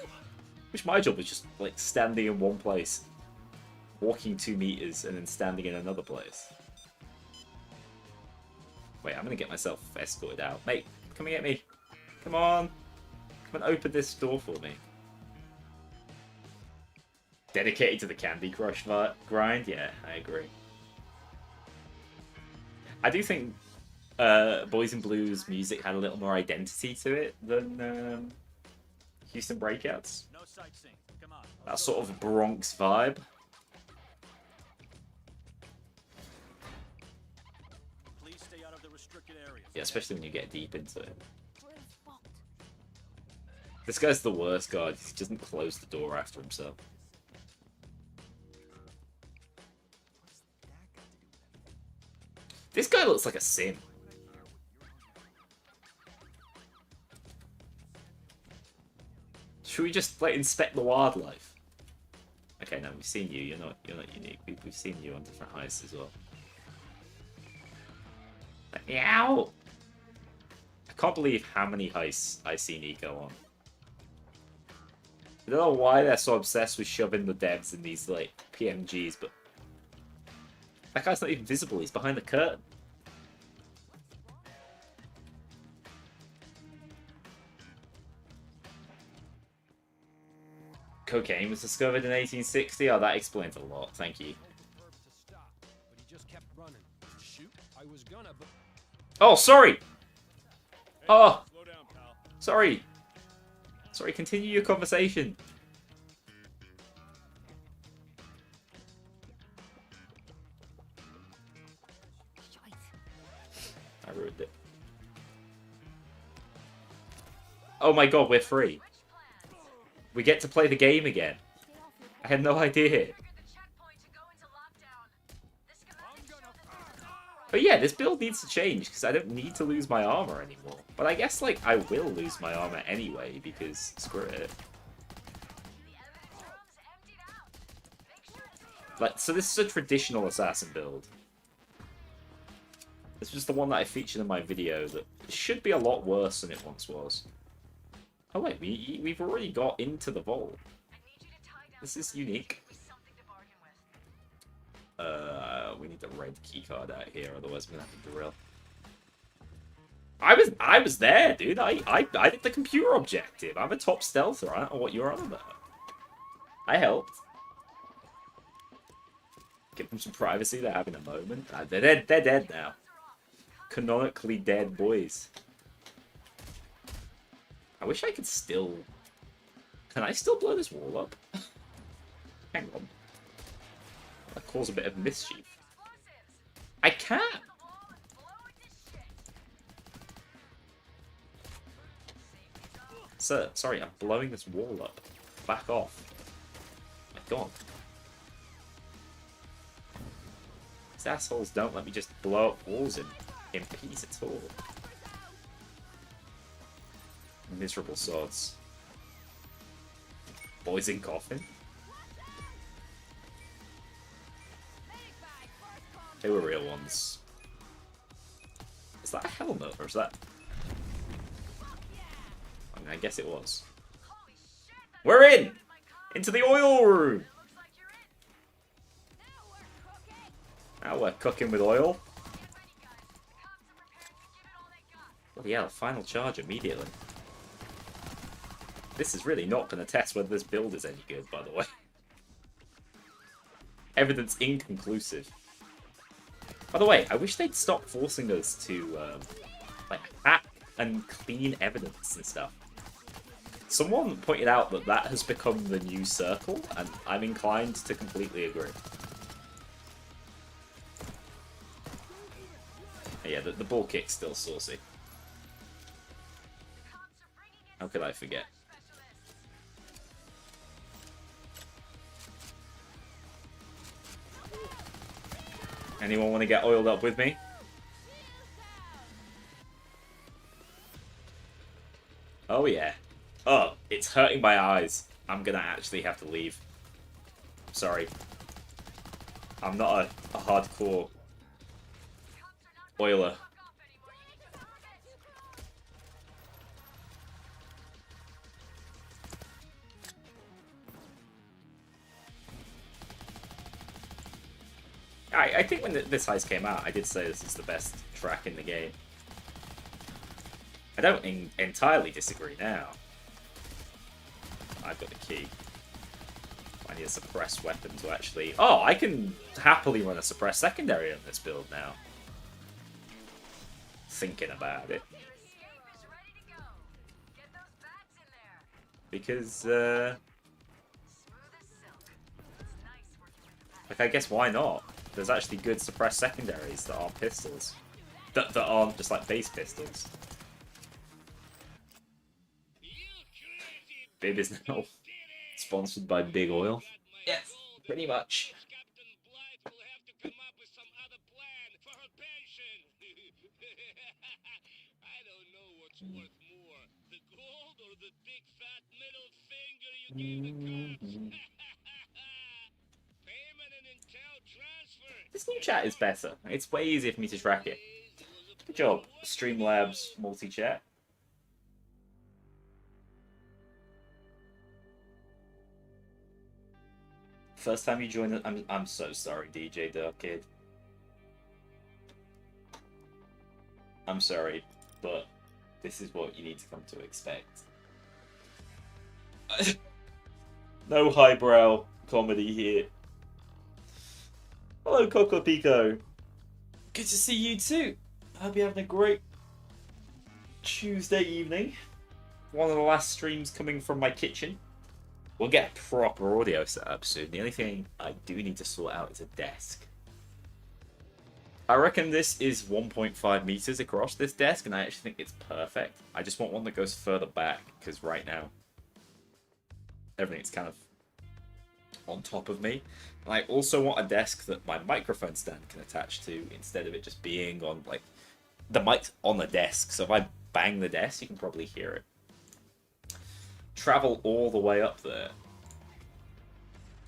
Wish my job was just like standing in one place, walking 2 meters, and then standing in another place. Wait, I'm gonna get myself escorted out. Mate, come and get me. Come on. Come and open this door for me. Dedicated to the Candy Crush grind? Yeah, I agree. I do think Boys in Blue's music had a little more identity to it than Houston Breakouts. No sightseeing. Come on. That sort of Bronx vibe. Please stay out of the restricted areas. Yeah, especially when you get deep into it. We're fucked. This guy's the worst guy. He doesn't close the door after himself. This guy looks like a sim. Should we just like inspect the wildlife? Okay, no, we've seen you. You're not unique. We've seen you on different heists as well. Let me out! I can't believe how many heists I've seen Eco on. I don't know why they're so obsessed with shoving the devs in these, like, PMGs, but... That guy's not even visible, he's behind the curtain. Cocaine was discovered in 1860? Oh, that explains a lot, thank you. Oh, sorry! Oh! Sorry! Sorry, continue your conversation. I ruined it. Oh my god, we're free. We get to play the game again. I had no idea. But yeah, this build needs to change, because I don't need to lose my armor anymore. But I guess, like, I will lose my armor anyway, because screw it. Like, so this is a traditional assassin build. This was the one that I featured in my video that should be a lot worse than it once was. Oh wait, we've already got into the vault. This is unique. We need the red keycard out here, otherwise we're gonna have to drill. I was there, dude. I did the computer objective. I'm a top stealther. I don't know what you're on about. I helped. Give them some privacy. They're having a moment. They're dead now. Canonically dead boys. I wish I could still... Can I still blow this wall up? Hang on. That cause a bit of mischief. I can! Sir, sorry, I'm blowing this wall up. Back off. My god. These assholes don't let me just blow up walls in peace at all. Miserable swords. Boys in coffin? They were real ones. Is that a helmet or is that... I mean, I guess it was. We're in! Into the oil room! Now we're cooking with oil. Bloody hell, final charge immediately. This is really not going to test whether this build is any good, by the way. Evidence inconclusive. By the way, I wish they'd stop forcing us to, like, hack and clean evidence and stuff. Someone pointed out that that has become the new circle, and I'm inclined to completely agree. Yeah, the ball kick's still saucy. How could I forget? Anyone want to get oiled up with me? Oh yeah. Oh, it's hurting my eyes. I'm gonna actually have to leave. Sorry. I'm not a hardcore oiler. I think when this heist came out, I did say this is the best track in the game. I don't entirely disagree now. I've got the key. I need a suppressed weapon to actually... Oh, I can happily run a suppressed secondary on this build now. Thinking about it. Because, like, I guess why not? There's actually good suppressed secondaries that aren't pistols. That aren't just like base pistols. Bib is now sponsored by Big Oil. Yes, pretty much. This new chat is better. It's way easier for me to track it. Good job, Streamlabs multi-chat. First time you joined, I'm so sorry, DJ Dark Kid. I'm sorry, but this is what you need to come to expect. No highbrow comedy here. Hello, Coco Pico. Good to see you too. I hope you're having a great Tuesday evening. One of the last streams coming from my kitchen. We'll get a proper audio set up soon. The only thing I do need to sort out is a desk. I reckon this is 1.5 meters across, this desk, and I actually think it's perfect. I just want one that goes further back, because right now everything's kind of on top of me. And I also want a desk that my microphone stand can attach to, instead of it just being on, like, the mic's on the desk, so if I bang the desk, you can probably hear it. Travel all the way up there.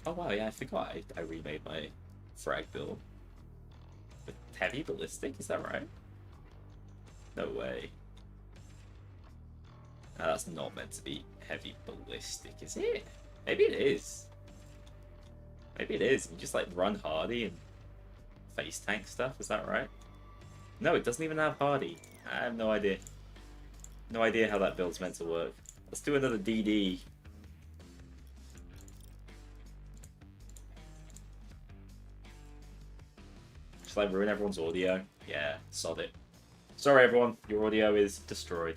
Oh wow, yeah, I forgot I remade my frag build. With heavy ballistic, is that right? No way. No, that's not meant to be heavy ballistic, is it? Maybe it is. Maybe it is. You just like run hardy and face tank stuff, is that right? No, it doesn't even have hardy. I have no idea. No idea how that build's meant to work. Let's do another DD. Shall I ruin everyone's audio? Yeah, sod it. Sorry everyone, your audio is destroyed.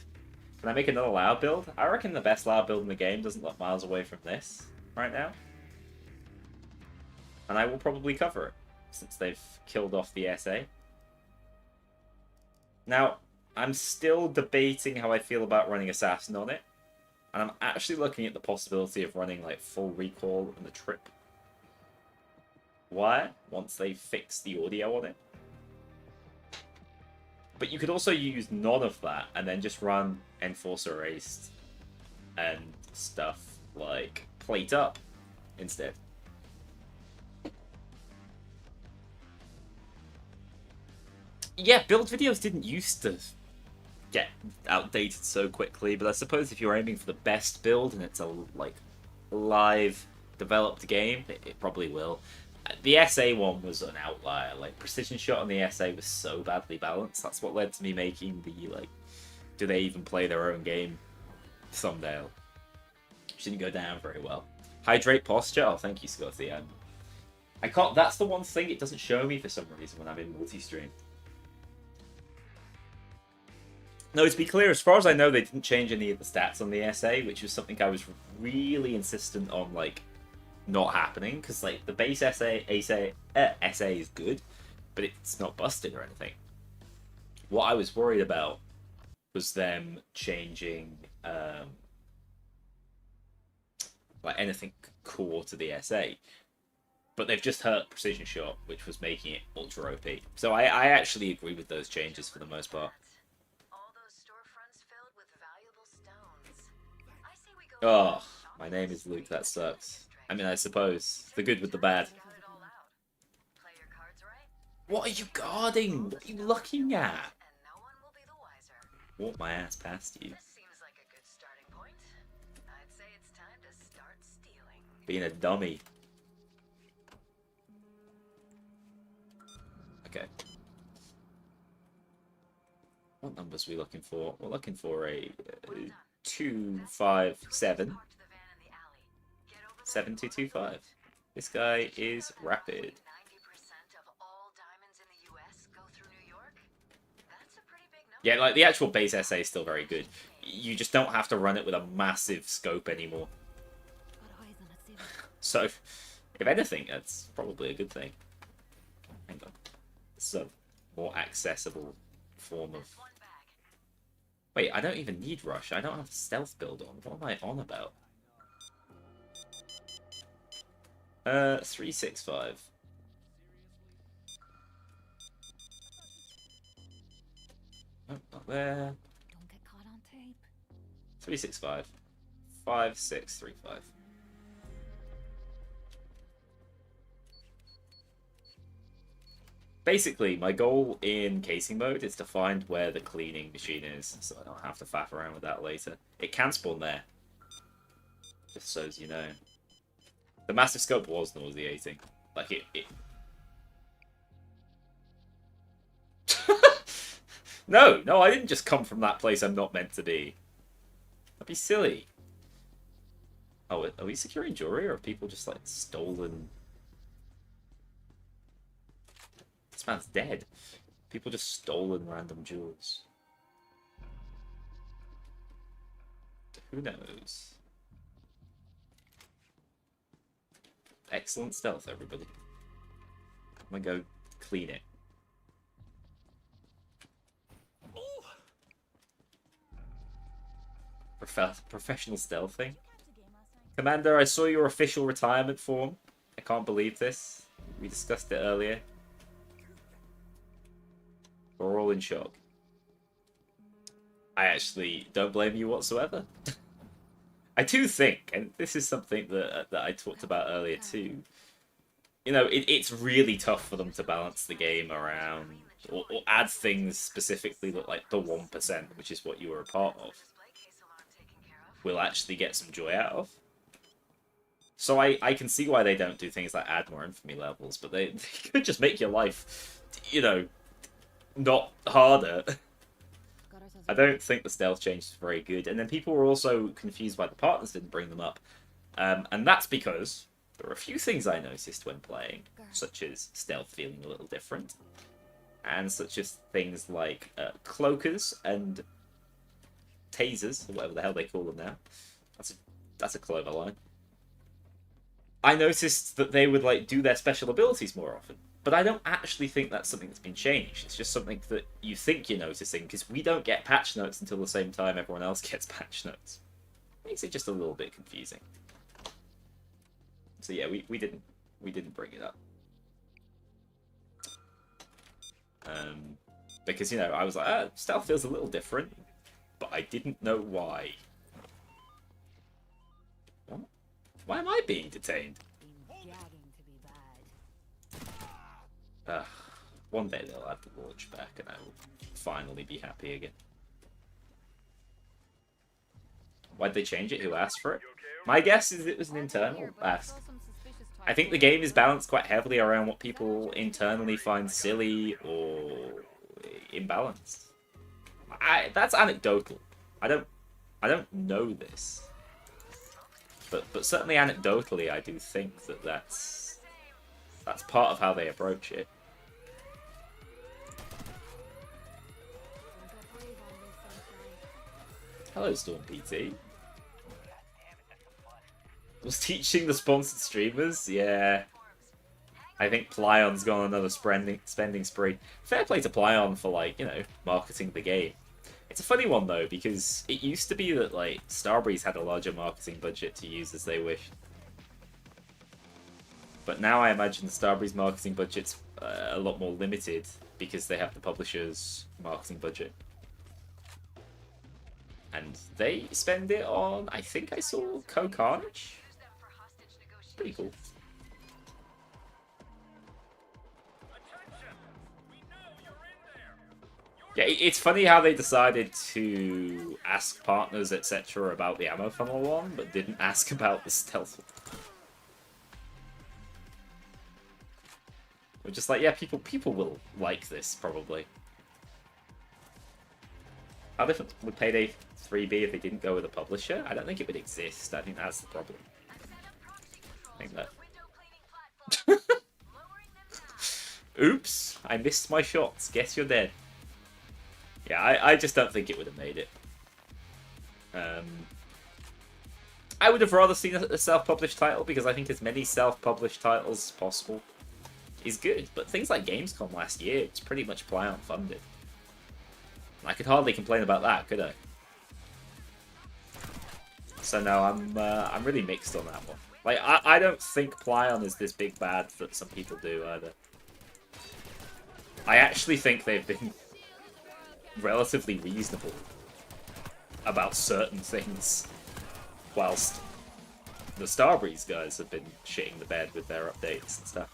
Can I make another loud build? I reckon the best loud build in the game doesn't look miles away from this right now. And I will probably cover it, since they've killed off the SA. Now, I'm still debating how I feel about running Assassin on it. And I'm actually looking at the possibility of running like full recoil and the trip. Why? Once they fix the audio on it. But you could also use none of that and then just run Enforce Erased and stuff like Plate Up instead. Yeah, build videos didn't used to get outdated so quickly, but I suppose if you're aiming for the best build and it's a like live developed game, it probably will. The SA one was an outlier. Like precision shot on the SA was so badly balanced. That's what led to me making the like, do they even play their own game thumbnail. Which didn't go down very well. Hydrate posture. Oh, thank you, Scotty. I can't. That's the one thing it doesn't show me for some reason when I'm in multi-stream. No, to be clear, as far as I know, they didn't change any of the stats on the SA, which was something I was really insistent on, like, not happening, because, like, the base SA is good, but it's not busted or anything. What I was worried about was them changing, like, anything core to the SA. But they've just hurt precision shot, which was making it ultra OP. So I actually agree with those changes for the most part. Oh, my name is Luke, that sucks. I mean, I suppose. The good with the bad. What are you guarding? What are you looking at? Walk my ass past you. Being a dummy. Okay. What numbers are we looking for? We're looking for a 257. 7225. This guy is rapid. Yeah, like the actual base SA is still very good. You just don't have to run it with a massive scope anymore. So, if anything, that's probably a good thing. Hang on. It's a more accessible form of... Wait, I don't even need rush. I don't have stealth build on. What am I on about? 365. Oh, not there. Don't get caught on tape. 365. 5635. Basically, my goal in casing mode is to find where the cleaning machine is, so I don't have to faff around with that later. It can spawn there. Just so as you know. The massive scope was nauseating. Like it... No, I didn't just come from that place I'm not meant to be. That'd be silly. Oh, are we securing jewelry, or are people just, like, stolen... This man's dead. People just stolen random jewels. Who knows? Excellent stealth, everybody. I'm gonna go clean it. Professional stealthing. Commander, I saw your official retirement form. I can't believe this. We discussed it earlier. We're all in shock. I actually don't blame you whatsoever. I do think, and this is something that I talked about earlier too, you know, it's really tough for them to balance the game around, or add things specifically that, like, the 1%, which is what you were a part of, will actually get some joy out of. So I can see why they don't do things like add more infamy levels, but they could just make your life, you know, not harder. I don't think the stealth change is very good. And then people were also confused why the partners didn't bring them up. And that's because there were a few things I noticed when playing, such as stealth feeling a little different, and such as things like cloakers and tasers, or whatever the hell they call them now. That's a clever line. I noticed that they would, like, do their special abilities more often. But I don't actually think that's something that's been changed. It's just something that you think you're noticing, because we don't get patch notes until the same time everyone else gets patch notes. Makes it just a little bit confusing. So yeah, we didn't bring it up. Because, you know, I was like, stealth feels a little different, but I didn't know why. What? Why am I being detained? One day they'll add the launch back and I will finally be happy again. Why'd they change it? Who asked for it? My guess is it was an internal ask. I think the game is balanced quite heavily around what people internally find silly or imbalanced. That's anecdotal. I don't know this. But certainly anecdotally I do think that that's part of how they approach it. Hello, Storm PT. Was teaching the sponsored streamers? Yeah. I think Plyon's gone on another spending spree. Fair play to Plyon for, like, you know, marketing the game. It's a funny one, though, because it used to be that, like, Starbreeze had a larger marketing budget to use as they wished. But now I imagine the Starbreeze marketing budget's a lot more limited because they have the publisher's marketing budget. And they spend it on, I think I saw Kknowley. Pretty cool. Yeah, it's funny how they decided to ask partners, etc. about the ammo funnel one, but didn't ask about the stealth one. We're just like, yeah, people will like this, probably. How different would Payday 3 be if they didn't go with a publisher? I don't think it would exist. I think that's the problem. I think that... Oops, I missed my shots. Guess you're dead. Yeah, I just don't think it would have made it. I would have rather seen a self-published title, because I think as many self-published titles as possible is good. But things like Gamescom last year, it's pretty much Plyon funded. I could hardly complain about that, could I? So no, I'm really mixed on that one. Like, I don't think Plyon is this big bad that some people do either. I actually think they've been relatively reasonable about certain things, whilst the Starbreeze guys have been shitting the bed with their updates and stuff.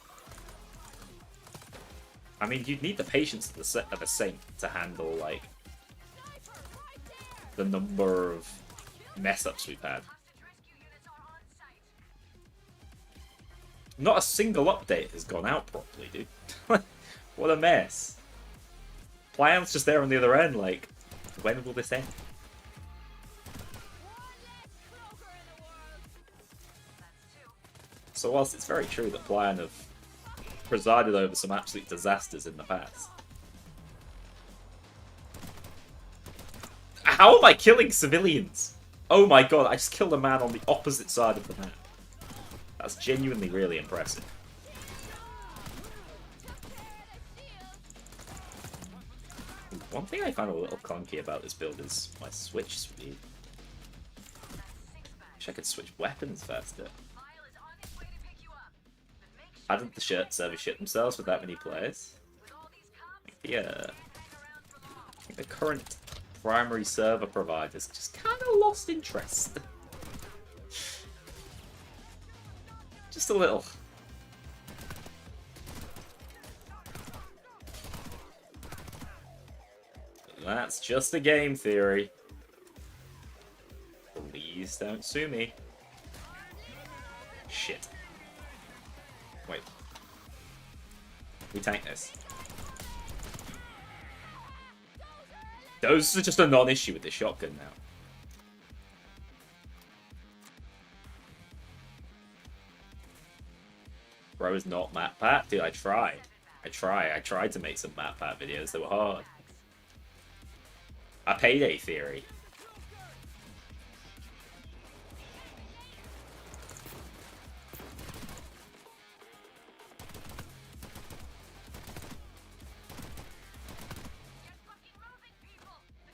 I mean, you'd need the patience of a saint to handle, like, the number of mess-ups we've had. Not a single update has gone out properly, dude. What a mess. Plan's just there on the other end, like, when will this end? So whilst it's very true that Plan have presided over some absolute disasters in the past. How am I killing civilians? Oh my god, I just killed a man on the opposite side of the map. That's genuinely really impressive. One thing I find a little clunky about this build is my switch speed. Wish I could switch weapons faster. How did the server ship themselves with that many players? I think the current primary server providers just kind of lost interest. Just a little. That's just a game theory. Please don't sue me. Shit. Wait. We tank this. Those are just a non-issue with the shotgun now. Bro is not map pat. Dude, I tried. I tried to make some map pat videos. They were hard. A payday theory.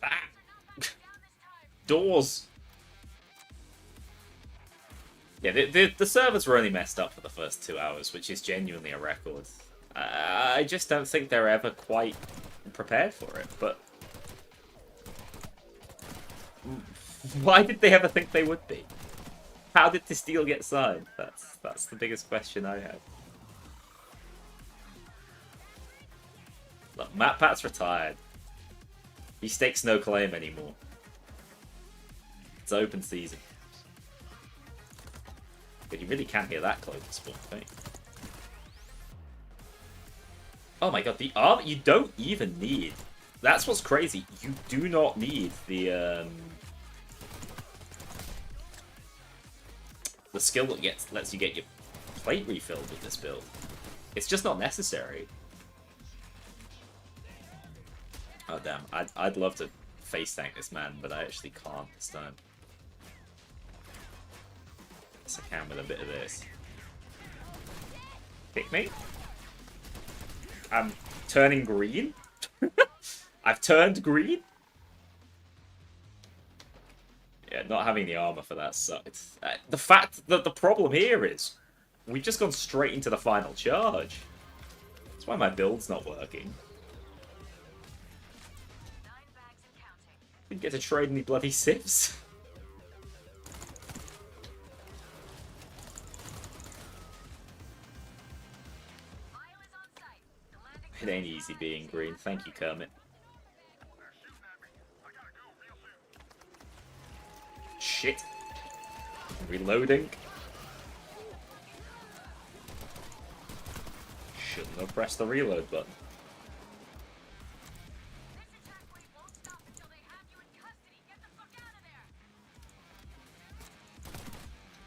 Ah. Doors. Yeah, the servers were only messed up for the first 2 hours, which is genuinely a record. I just don't think they're ever quite prepared for it, but... Why did they ever think they would be? How did this deal get signed? That's the biggest question I have. Look, Matt Pat's retired. He stakes no claim anymore. It's open season. But you really can't hear that close to spawn, thing. Oh my god, the armor you don't even need. That's what's crazy. You do not need the skill that lets you get your plate refilled with this build. It's just not necessary. Oh damn, I'd love to face tank this man, but I actually can't this time. Yes, I can with a bit of this. Pick me. I'm turning green. I've turned green. Yeah, not having the armor for that sucked. The fact that the problem here is we've just gone straight into the final charge. That's why my build's not working. Didn't get to trade any bloody civs. It ain't easy being green. Thank you, Kermit. Shit. Reloading. Shouldn't have pressed the reload button.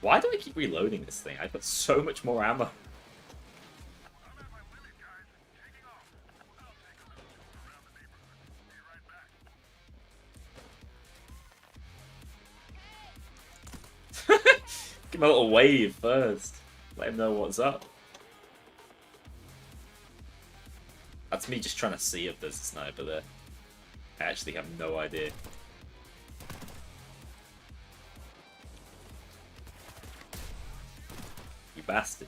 Why do I keep reloading this thing? I've got so much more ammo. Give him a little wave first. Let him know what's up. That's me just trying to see if there's a sniper there. I actually have no idea. You bastard.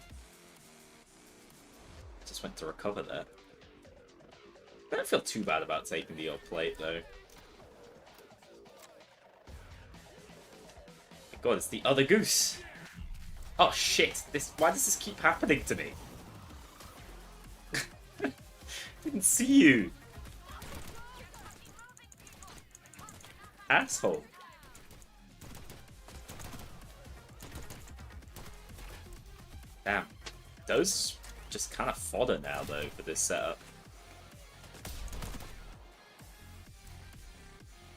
Just went to recover there. I don't feel too bad about taking the old plate though. God, it's the other goose. Oh shit! Why does this keep happening to me? Didn't see you, asshole. Damn. Those just kind of fodder now, though, for this setup.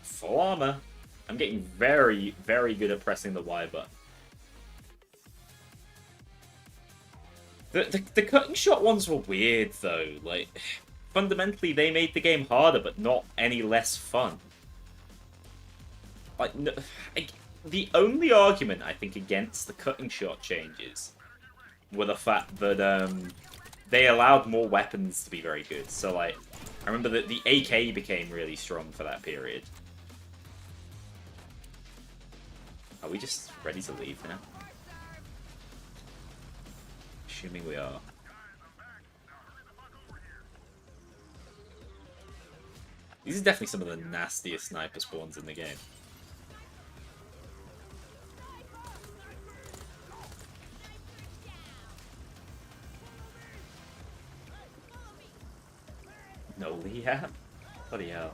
Full armor. I'm getting very, very good at pressing the Y button. The cutting shot ones were weird, though. Like, fundamentally, they made the game harder, but not any less fun. Like, no, the only argument, I think, against the cutting shot changes were the fact that they allowed more weapons to be very good. So, like, I remember that the AK became really strong for that period. Are we just ready to leave now? Assuming we are. These are definitely some of the nastiest sniper spawns in the game. Kknowley, yeah? Bloody hell.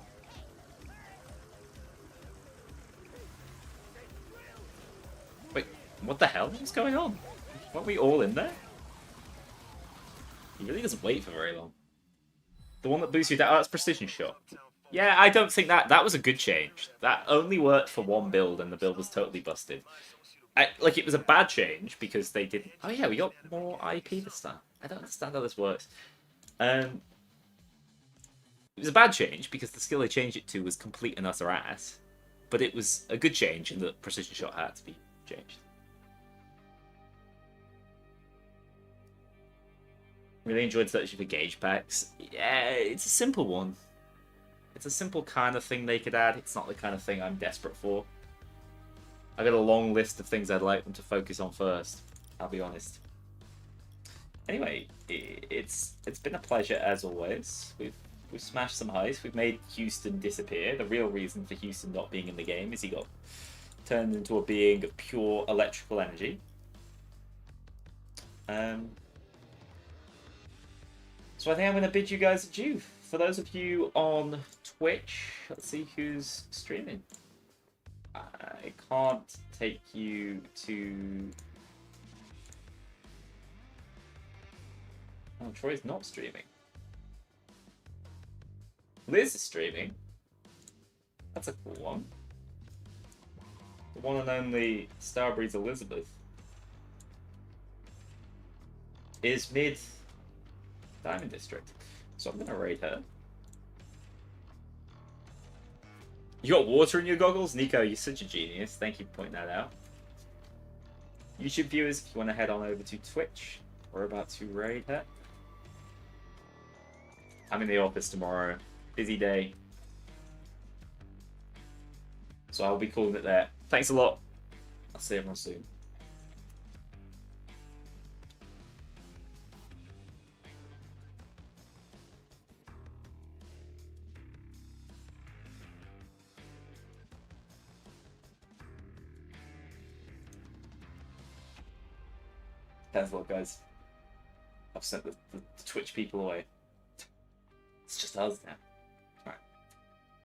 Wait, what the hell is going on? Weren't we all in there? He really doesn't wait for very long. The one that boosts you down, oh, that's precision shot. Yeah, I don't think that was a good change. That only worked for one build, and the build was totally busted. Like, it was a bad change because they didn't... Oh yeah, we got more IP this time. I don't understand how this works. It was a bad change because the skill they changed it to was complete and utter ass. But it was a good change in that precision shot had to be changed. Really enjoyed searching for gauge packs. Yeah, it's a simple one. It's a simple kind of thing they could add. It's not the kind of thing I'm desperate for. I got a long list of things I'd like them to focus on first. I'll be honest. Anyway, it's been a pleasure as always. We've smashed some heists. We've made Houston disappear. The real reason for Houston not being in the game is he got turned into a being of pure electrical energy. So I think I'm going to bid you guys adieu. For those of you on Twitch, let's see who's streaming. I can't take you to... Oh, Troy's not streaming. Liz is streaming. That's a cool one. The one and only Starbreeze Elizabeth is mid Diamond District. So I'm gonna raid her. You got water in your goggles? Nico, you're such a genius. Thank you for pointing that out. YouTube viewers, if you want to head on over to Twitch, we're about to raid her. I'm in the office tomorrow. Busy day. So I'll be calling it there. Thanks a lot. I'll see everyone soon. Thanks a lot, guys. I've sent the Twitch people away. It's just us now.